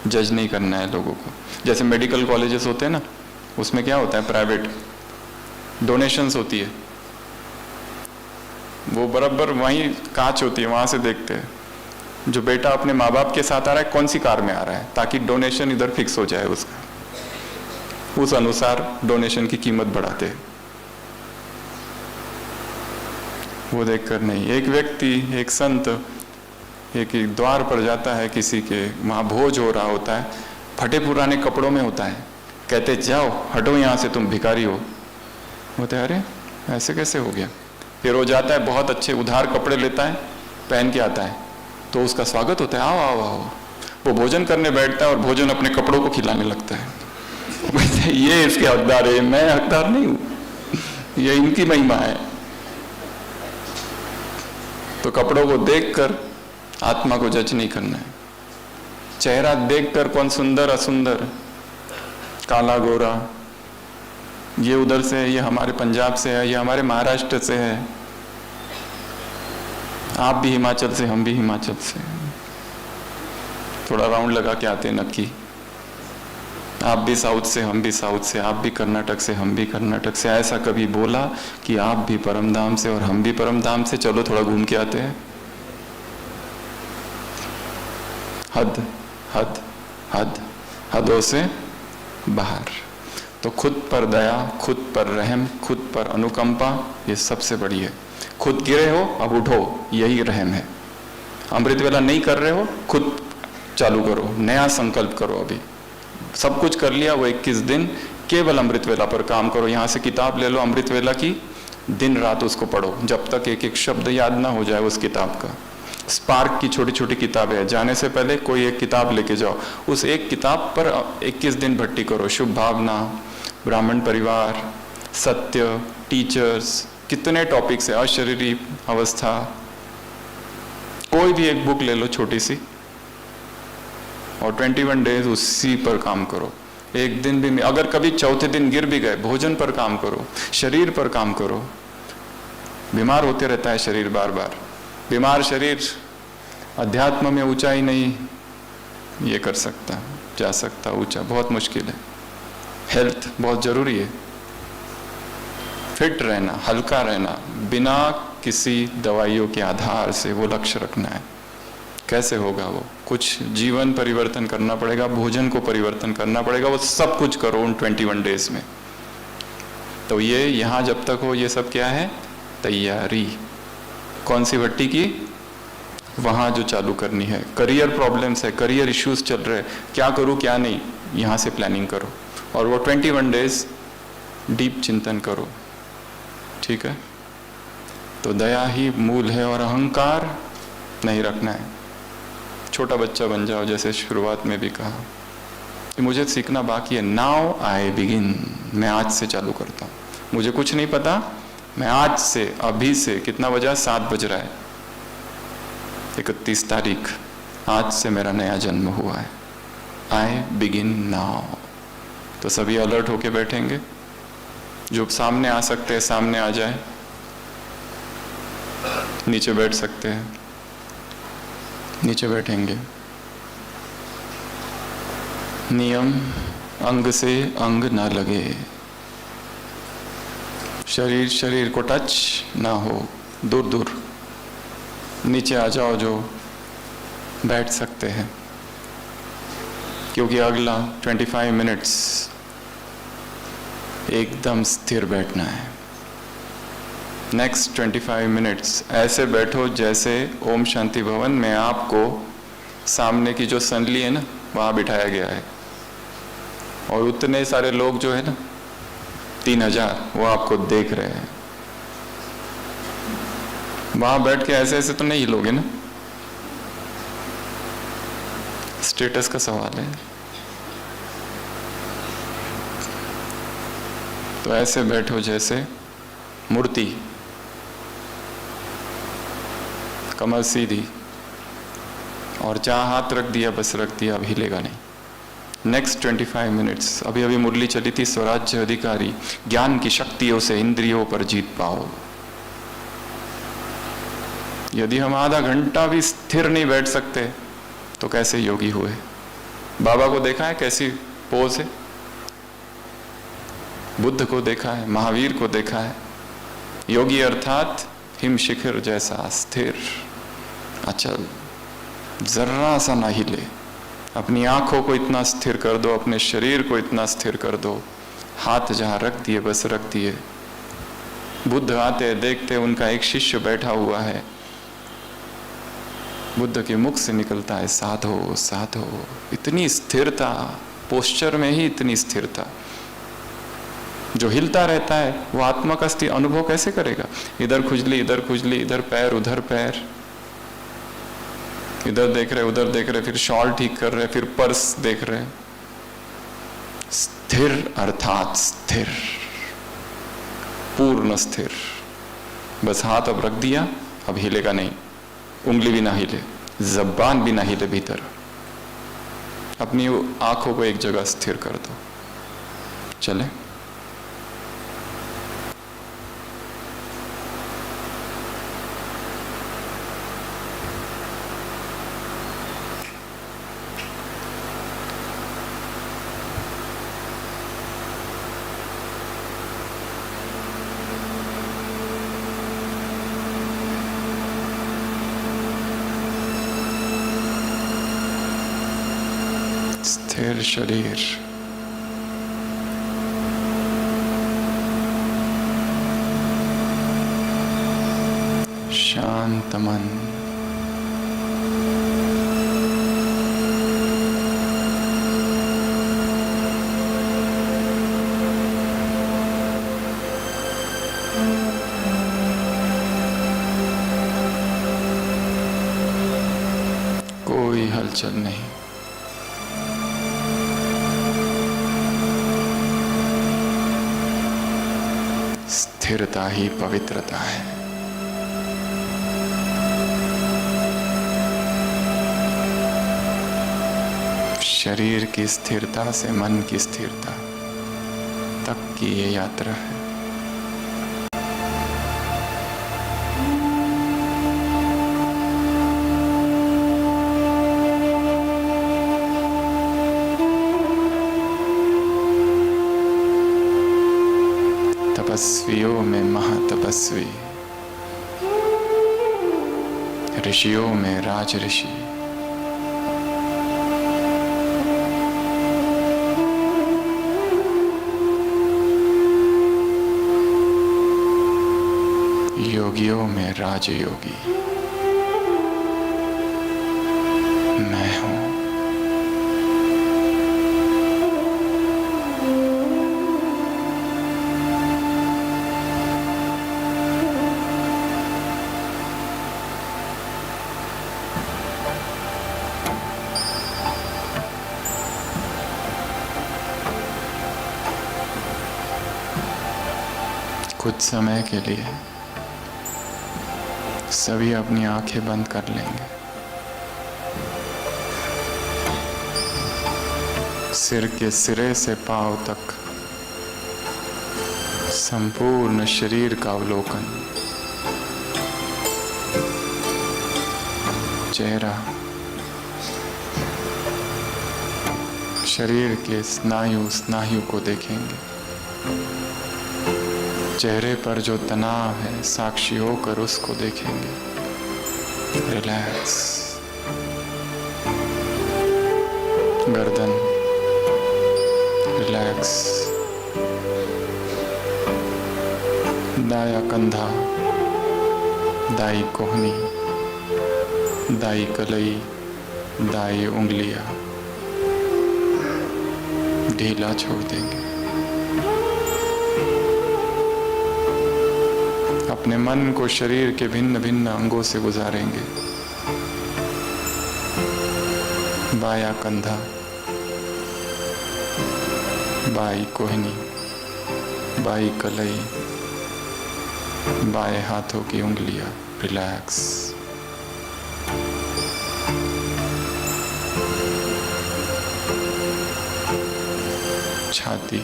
जज नहीं करना है लोगों को। जैसे मेडिकल कॉलेजेस होते हैं ना, उसमें क्या होता है, प्राइवेट डोनेशंस होती है, वो बराबर वहीं कांच होती है, वहां से देखते हैं जो बेटा अपने माँ बाप के साथ आ रहा है कौन सी कार में आ रहा है, ताकि डोनेशन इधर फिक्स हो जाए उसका, उस अनुसार डोनेशन की कीमत बढ़ाते हैं। वो देखकर नहीं। एक व्यक्ति, एक संत एक द्वार पर जाता है किसी के, वहाँ भोज हो रहा होता है, फटे पुराने कपड़ों में होता है, कहते जाओ हटो यहाँ से तुम भिखारी हो। बोलते अरे ऐसे कैसे हो गया। फिर वो जाता है, बहुत अच्छे उधार कपड़े लेता है, पहन के आता है, तो उसका स्वागत होता है, आओ आओ आओ। वो भोजन करने बैठता है और भोजन अपने कपड़ों को खिलाने लगता है। ये इसके हकदार है, मैं हकदार नहीं हूँ, ये इनकी महिमा है। तो कपड़ों को देखकर आत्मा को जज नहीं करना है। चेहरा देखकर कौन सुंदर असुंदर, काला गोरा, ये उधर से है, ये हमारे पंजाब से है, ये हमारे महाराष्ट्र से है, आप भी हिमाचल से हम भी हिमाचल से, थोड़ा राउंड लगा के आते हैं नक्की, आप भी साउथ से हम भी साउथ से, आप भी कर्नाटक से हम भी कर्नाटक से। ऐसा कभी बोला कि आप भी परमधाम से और हम भी परमधाम से, चलो थोड़ा घूम के आते हैं। हद हद हद, हदों से बाहर। तो खुद पर दया, खुद पर रहम, खुद पर अनुकंपा, ये सबसे बड़ी है। खुद गिरे हो अब उठो, यही रहम है। अमृत वेला नहीं कर रहे हो, खुद चालू करो, नया संकल्प करो। अभी सब कुछ कर लिया, वो 21 दिन केवल अमृत वेला पर काम करो। यहाँ से किताब ले लो अमृत वेला की, दिन रात उसको पढ़ो जब तक एक एक शब्द याद ना हो जाए उस किताब का। स्पार्क की छोटी छोटी किताबें हैं, जाने से पहले कोई एक किताब लेके जाओ, उस एक किताब पर 21 दिन भट्टी करो। शुभ भावना, ब्राह्मण परिवार, सत्य, टीचर्स, कितने टॉपिक्स है, अशरीरी अवस्था, कोई भी एक बुक ले लो छोटी सी और 21 डेज उसी पर काम करो। एक दिन भी, अगर कभी चौथे दिन गिर भी गए, भोजन पर काम करो, शरीर पर काम करो। बीमार होते रहता है शरीर बार बार, बीमार शरीर अध्यात्म में ऊंचाई नहीं ये कर सकता, जा सकता ऊंचा, बहुत मुश्किल है। हेल्थ बहुत जरूरी है, फिट रहना, हल्का रहना, बिना किसी दवाइयों के आधार से वो लक्ष्य रखना है। कैसे होगा वो? कुछ जीवन परिवर्तन करना पड़ेगा, भोजन को परिवर्तन करना पड़ेगा, वो सब कुछ करो उन 21 डेज में। तो ये यहाँ जब तक हो, ये सब क्या है? तैयारी। कौन सी भट्टी की? वहाँ जो चालू करनी है। करियर प्रॉब्लम्स है, करियर इश्यूज चल रहे, क्या करूँ क्या नहीं, यहाँ से प्लानिंग करो और वो 21 डेज डीप चिंतन करो। ठीक है? तो दया ही मूल है और अहंकार नहीं रखना है। छोटा बच्चा बन जाओ, जैसे शुरुआत में भी कहा, मुझे सीखना बाकी है। नाउ आई बिगिन, मैं आज से चालू करता हूँ। मुझे कुछ नहीं पता, मैं आज से, अभी से, कितना बजा? 7 बज रहा है, 31 तारीख, आज से मेरा नया जन्म हुआ है। I begin now. तो सभी अलर्ट होके बैठेंगे, जो सामने आ सकते हैं सामने आ जाए, नीचे बैठ सकते हैं नीचे बैठेंगे। नियम, अंग से अंग ना लगे, शरीर शरीर को टच ना हो, दूर दूर नीचे आ जाओ जो बैठ सकते हैं, क्योंकि अगला 25 मिनट्स एकदम स्थिर बैठना है। नेक्स्ट 25 मिनट्स ऐसे बैठो जैसे ओम शांति भवन में आपको सामने की जो संदली है ना, वहाँ बिठाया गया है और उतने सारे लोग जो है ना 3000 वो आपको देख रहे हैं। वहाँ बैठ के ऐसे ऐसे तो नहीं हिलोगे ना, स्टेटस का सवाल है। तो ऐसे बैठो जैसे मूर्ति, कमर सीधी, और जहाँ हाथ रख दिया बस रख दिया, अब हिलेगा नहीं। नेक्स्ट 25 मिनट्स, अभी अभी मुरली चली थी, स्वराज्य अधिकारी, ज्ञान की शक्तियों से इंद्रियों पर जीत पाओ। यदि हम आधा घंटा भी स्थिर नहीं बैठ सकते तो कैसे योगी हुए? बाबा को देखा है कैसी पोज है, बुद्ध को देखा है, महावीर को देखा है। योगी अर्थात हिम शिखर जैसा स्थिर, अचल, जर्रा सा ना हिले। अपनी आंखों को इतना स्थिर कर दो, अपने शरीर को इतना स्थिर कर दो, हाथ जहां रख दिए बस रख दिए। बुद्ध आते देखते उनका एक शिष्य बैठा हुआ है, बुद्ध के मुख से निकलता है साधो साधो। इतनी स्थिरता, पोस्चर में ही इतनी स्थिरता। जो हिलता रहता है वो आत्मा का अनुभव कैसे करेगा? इधर खुजली, इधर खुजली, इधर पैर, उधर पैर, इधर देख रहे उधर देख रहे, फिर शॉल ठीक कर रहे, फिर पर्स देख रहे। स्थिर अर्थात स्थिर, पूर्ण स्थिर। बस हाथ अब रख दिया, अब हिलेगा नहीं, उंगली भी ना हिले, जबान भी ना हिले भीतर। अपनी आंखों को एक जगह स्थिर कर दो। चले। स्थिर शरीर, शांत मन, कोई हलचल नहीं। स्थिरता ही पवित्रता है। शरीर की स्थिरता से मन की स्थिरता तक की ये यात्रा है। तपस्वियों में महातपस्वी, ऋषियों में राज ऋषि, योगियों में राजयोगी मैं हूं। कुछ समय के लिए सभी अपनी आंखें बंद कर लेंगे। सिर के सिरे से पांव तक संपूर्ण शरीर का अवलोकन। चेहरा, शरीर के स्नायु को देखेंगे। चेहरे पर जो तनाव है साक्षी होकर उसको देखेंगे। रिलैक्स। गर्दन रिलैक्स, दाया कंधा, दाई कोहनी, दाई कलाई, दाई उंगलियां ढीला छोड़ देंगे। अपने मन को शरीर के भिन्न भिन्न अंगों से गुजारेंगे। बाया कंधा, बाई कोहनी, बाई कलाई, बाएं हाथों की उंगलियां रिलैक्स। छाती,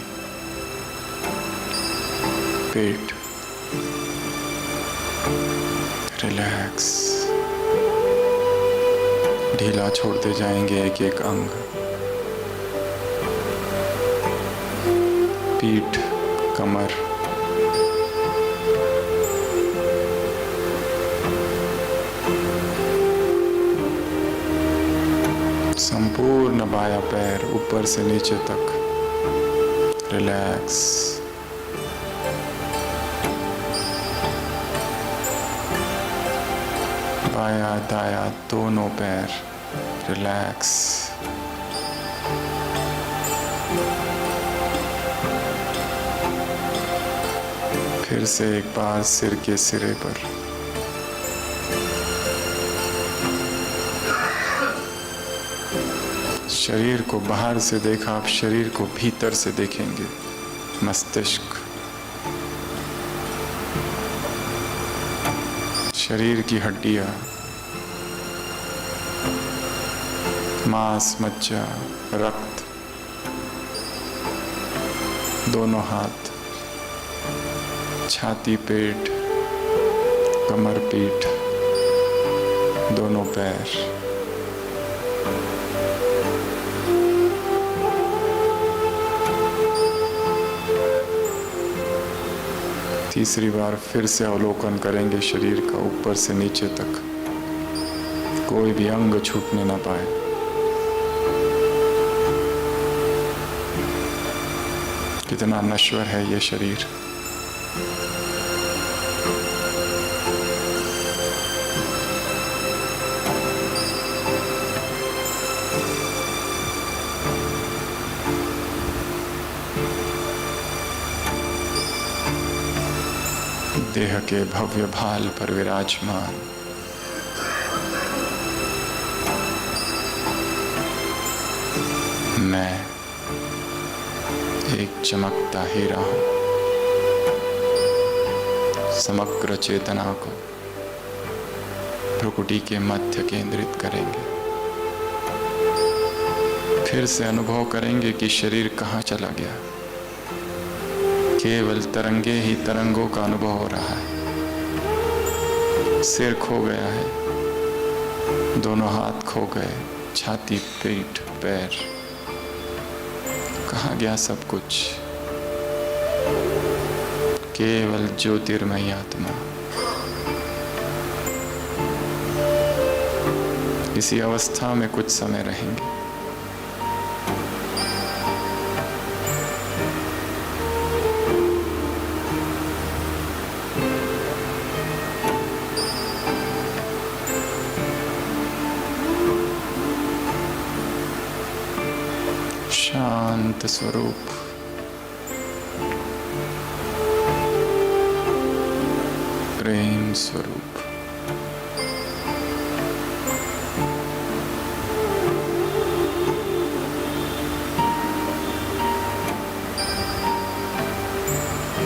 पेट, रिलैक्स। ढीला छोड़ते जाएंगे एक एक अंग, पीठ, कमर, संपूर्ण बायां पैर ऊपर से नीचे तक रिलैक्स। बाया दाया दोनों पैर रिलैक्स। फिर से एक बार सिर के सिरे पर, शरीर को बाहर से देखा, आप शरीर को भीतर से देखेंगे। मस्तिष्क, शरीर की हड्डियां, मांस, मज्जा, रक्त, दोनों हाथ, छाती, पेट, कमर, पीठ, दोनों पैर। तीसरी बार फिर से अवलोकन करेंगे शरीर का ऊपर से नीचे तक, कोई भी अंग छूटने ना पाए। कितना नश्वर है ये शरीर। देह के भव्य भाल पर विराजमान मैं एक चमकता हीरा हूं। समग्र चेतना को भ्रुकुटी के मध्य केंद्रित करेंगे। फिर से अनुभव करेंगे कि शरीर कहाँ चला गया। केवल तरंगे ही तरंगों का अनुभव हो रहा है। सिर खो गया है, दोनों हाथ खो गए, छाती, पेट, पैर, कहाँ गया सब कुछ। केवल ज्योतिर्मयी आत्मा। इसी अवस्था में कुछ समय रहेंगे। शांत स्वरूप, प्रेम स्वरूप,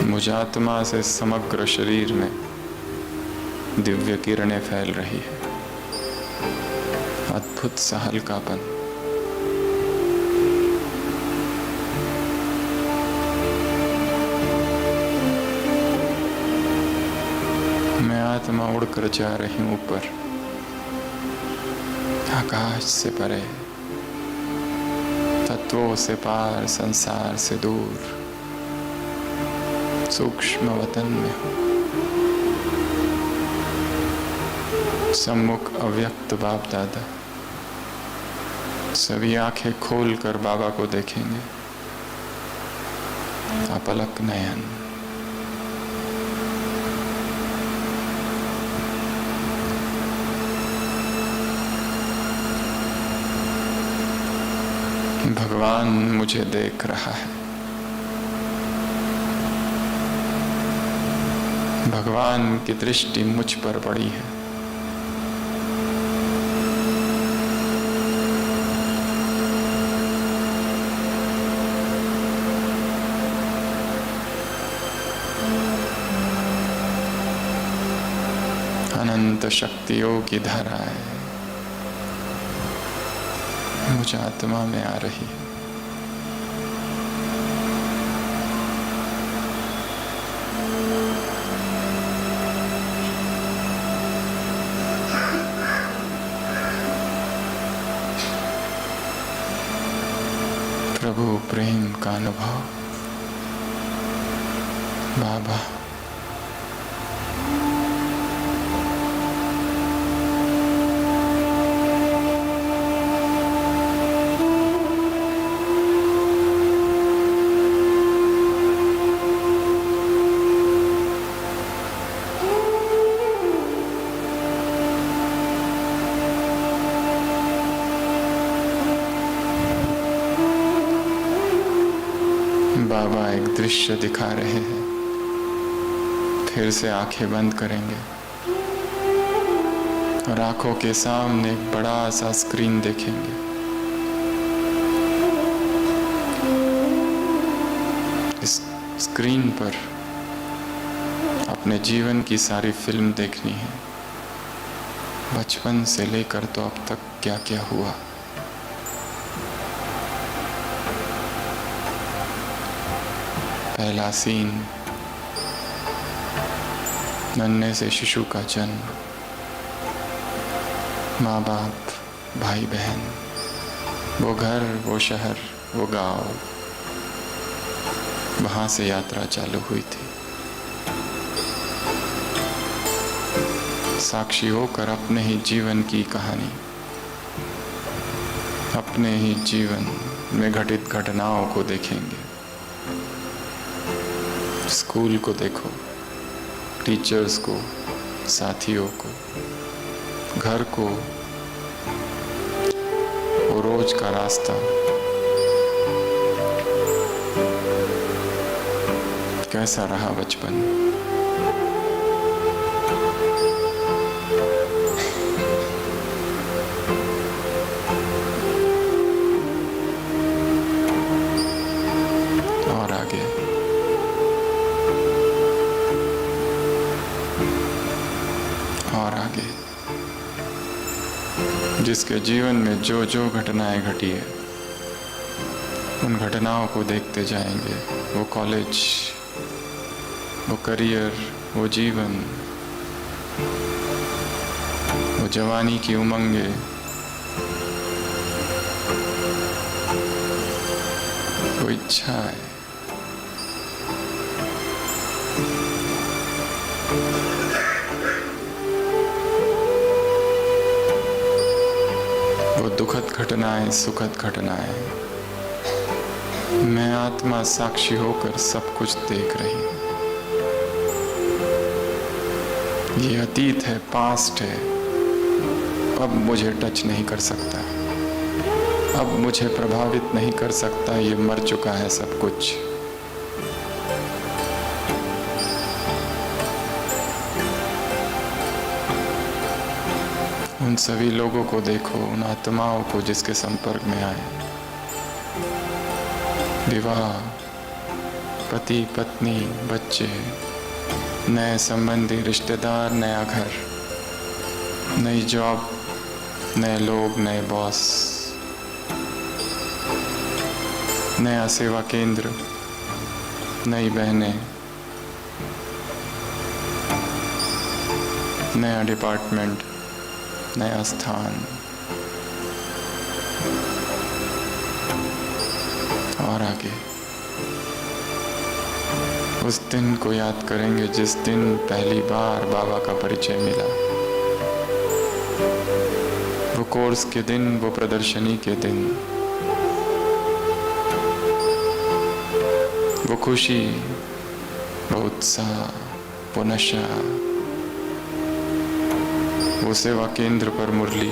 मुझ आत्मा से समग्र शरीर में दिव्य किरणें फैल रही है। अद्भुत सा हल्कापन। मैं आत्मा उड़कर जा रही हूं ऊपर, आकाश से परे, तत्वों से पार, संसार से दूर, सूक्ष्म वतन में हूं। सम्मुख अव्यक्त बाप दादा सभी आंखें खोलकर बाबा को देखेंगे। अपलक नयन। भगवान मुझे देख रहा है। भगवान की दृष्टि मुझ पर पड़ी है। अनंत शक्तियों की धाराएं मुझ आत्मा में आ रही है। प्रभु प्रेम का अनुभव। बाबा बाबा एक दृश्य दिखा रहे हैं। फिर से आंखें बंद करेंगे और आंखों के सामने एक बड़ा सा स्क्रीन देखेंगे। इस स्क्रीन पर अपने जीवन की सारी फिल्म देखनी है, बचपन से लेकर तो अब तक क्या क्या हुआ। पहला सीन, नन्हे से शिशु का जन्म, माँ बाप, भाई बहन, वो घर, वो शहर, वो गांव, वहां से यात्रा चालू हुई थी। साक्षी होकर अपने ही जीवन की कहानी, अपने ही जीवन में घटित घटनाओं को देखेंगे। स्कूल को देखो, टीचर्स को, साथियों को, घर को, वो रोज का रास्ता, कैसा रहा बचपन। और आगे और आगे, जिसके जीवन में जो जो घटनाएं घटी है, उन घटनाओं को देखते जाएंगे। वो कॉलेज, वो करियर, वो जीवन, वो जवानी की उमंगे, वो इच्छाएं, वो दुखद घटनाएं, सुखद घटनाएं। मैं आत्मा साक्षी होकर सब कुछ देख रही हूं। ये अतीत है, पास्ट है, अब मुझे टच नहीं कर सकता, अब मुझे प्रभावित नहीं कर सकता। ये मर चुका है सब कुछ। उन सभी लोगों को देखो, उन आत्माओं को जिसके संपर्क में आए। विवाह, पति पत्नी, बच्चे, नए संबंधी, रिश्तेदार, नया घर, नई जॉब, नए लोग, नए बॉस, नया सेवा केंद्र, नई बहनें, नया डिपार्टमेंट, नया स्थान। और आगे उस दिन को याद करेंगे जिस दिन पहली बार बाबा का परिचय मिला। वो कोर्स के दिन, वो प्रदर्शनी के दिन, वो खुशी, वो उत्साह, वो नशा, वो सेवा केंद्र पर मुरली,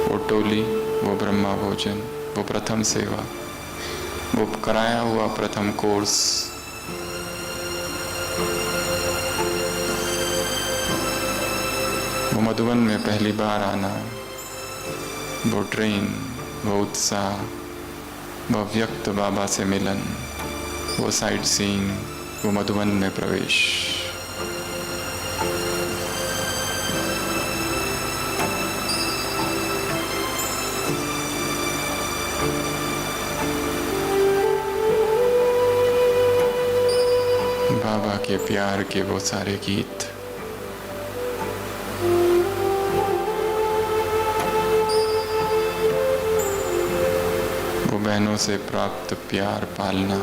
वो टोली, वो ब्रह्मा भोजन, वो प्रथम सेवा, वो कराया हुआ प्रथम कोर्स, वो मधुबन में पहली बार आना, वो ट्रेन, वो उत्साह, वो व्यक्त बाबा से मिलन, वो साइट सीइंग, वो मधुबन में प्रवेश। बाबा के प्यार के वो सारे गीत, वो बहनों से प्राप्त प्यार पालना,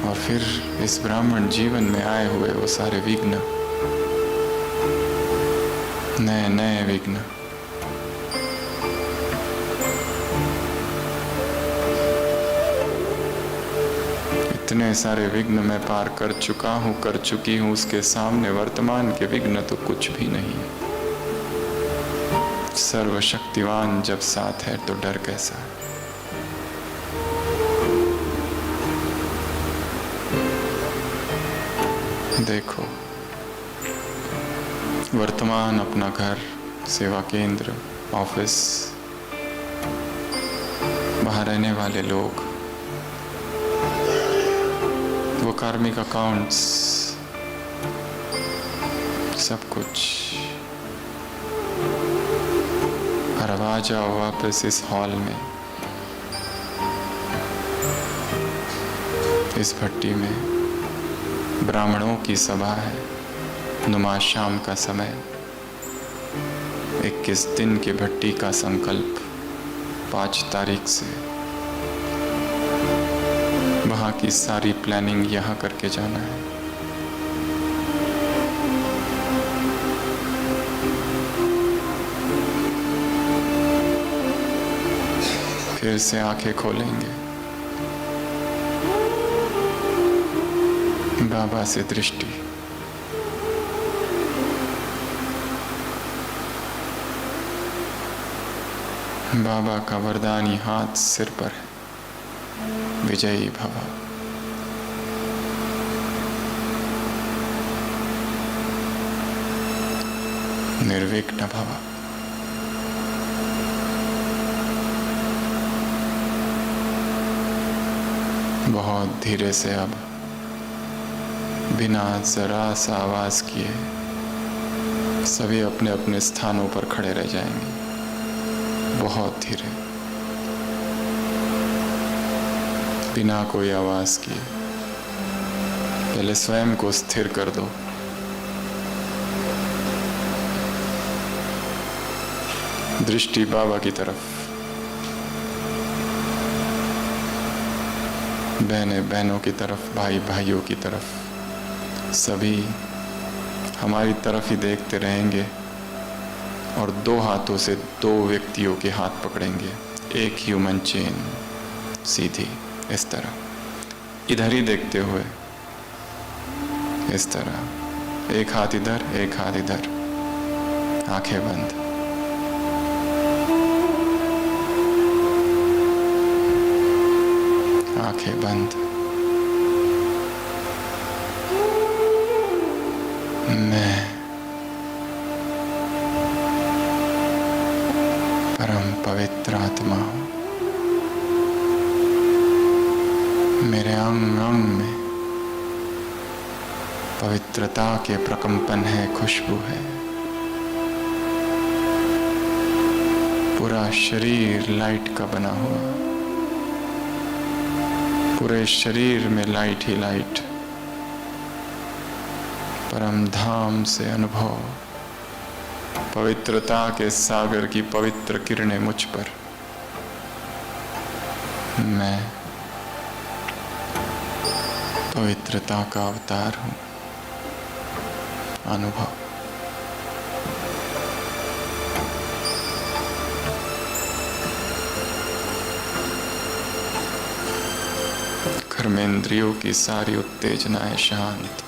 और फिर इस ब्राह्मण जीवन में आए हुए वो सारे विघ्न, नए नए विघ्न। इतने सारे विघ्न मैं पार कर चुका हूं, कर चुकी हूं, उसके सामने वर्तमान के विघ्न तो कुछ भी नहीं है। सर्वशक्तिवान जब साथ है तो डर कैसा है। देखो, वर्तमान अपना घर, सेवा केंद्र, ऑफिस, वहां रहने वाले लोग, वो कार्मिक अकाउंट्स, सब कुछ। और अब आ जाओ वापस इस हॉल में, इस भट्टी में। ब्राह्मणों की सभा है, नुमा शाम का समय, 21 दिन की भट्टी का संकल्प, 5 तारीख से वहाँ की सारी प्लानिंग यहाँ करके जाना है। फिर से आंखें खोलेंगे, बाबा से दृष्टि। बाबा का वरदानी हाथ सिर पर है, विजयी भव। निर्विघ्न भव। बहुत धीरे से अब बिना जरा सा आवाज किए सभी अपने अपने स्थानों पर खड़े रह जाएंगे। बहुत धीरे, बिना कोई आवाज किए। पहले स्वयं को स्थिर कर दो। दृष्टि बाबा की तरफ, बहनें बहनों की तरफ, भाई भाइयों की तरफ। सभी हमारी तरफ ही देखते रहेंगे और 2 हाथों से 2 व्यक्तियों के हाथ पकड़ेंगे, एक ह्यूमन चेन, सीधी इस तरह, इधर ही देखते हुए, इस तरह, एक हाथ इधर, एक हाथ इधर, आंखें बंद। आंखें बंद। मैं परम पवित्र आत्मा हूं। मेरे अंग अंग में पवित्रता के प्रकंपन है, खुशबू है। पूरा शरीर लाइट का बना हुआ, पूरे शरीर में लाइट ही लाइट। परम धाम से अनुभव, पवित्रता के सागर की पवित्र किरणें मुझ पर। मैं पवित्रता का अवतार हूं। अनुभव। कर्मेंद्रियों की सारी उत्तेजनाएं शांत।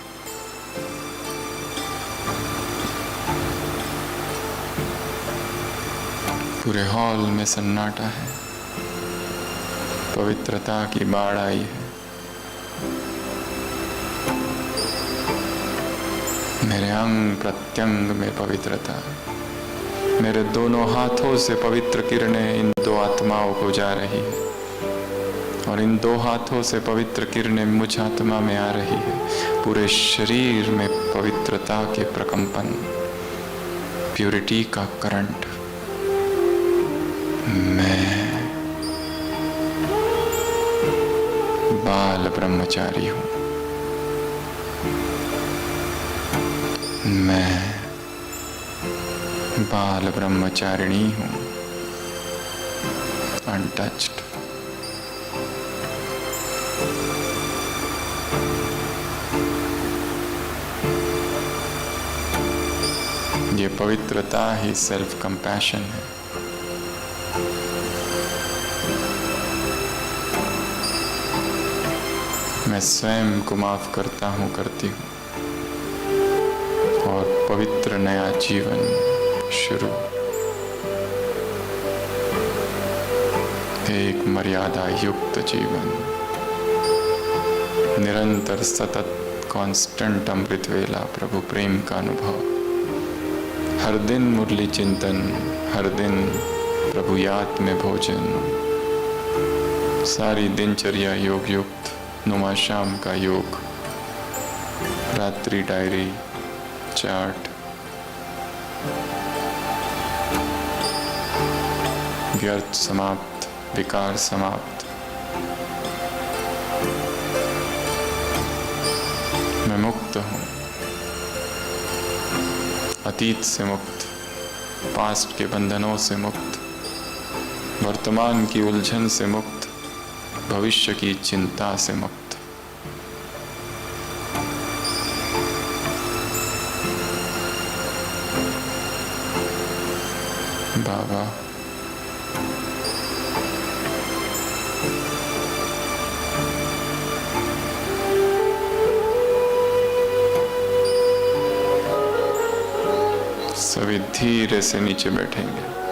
पूरे हॉल में सन्नाटा है, पवित्रता की बाढ़ आई है। मेरे अंग प्रत्यंग में पवित्रता, मेरे दोनों हाथों से पवित्र किरणें इन 2 आत्माओं को जा रही है और इन 2 हाथों से पवित्र किरणें मुझ आत्मा में आ रही है। पूरे शरीर में पवित्रता के प्रकंपन, प्यूरिटी का करंट। मैं बाल ब्रह्मचारी हूं। मैं बाल ब्रह्मचारिणी हूं। untouched. ये पवित्रता ही सेल्फ कंपैशन है। मैं स्वयं को माफ करता हूँ, करती हूँ, और पवित्र नया जीवन शुरू। एक मर्यादा युक्त जीवन, निरंतर सतत कांस्टेंट अमृत वेला प्रभु प्रेम का अनुभव, हर दिन मुरली चिंतन, हर दिन प्रभु याद में भोजन, सारी दिनचर्या योग युक्त, नुमा शाम का योग, रात्रि डायरी चार्ट, व्यर्थ समाप्त, विकार समाप्त। मैं मुक्त हूँ, अतीत से मुक्त, पास्ट के बंधनों से मुक्त, वर्तमान की उलझन से मुक्त, भविष्य की चिंता से मुक्त। बाबा सभी धीरे से नीचे बैठेंगे।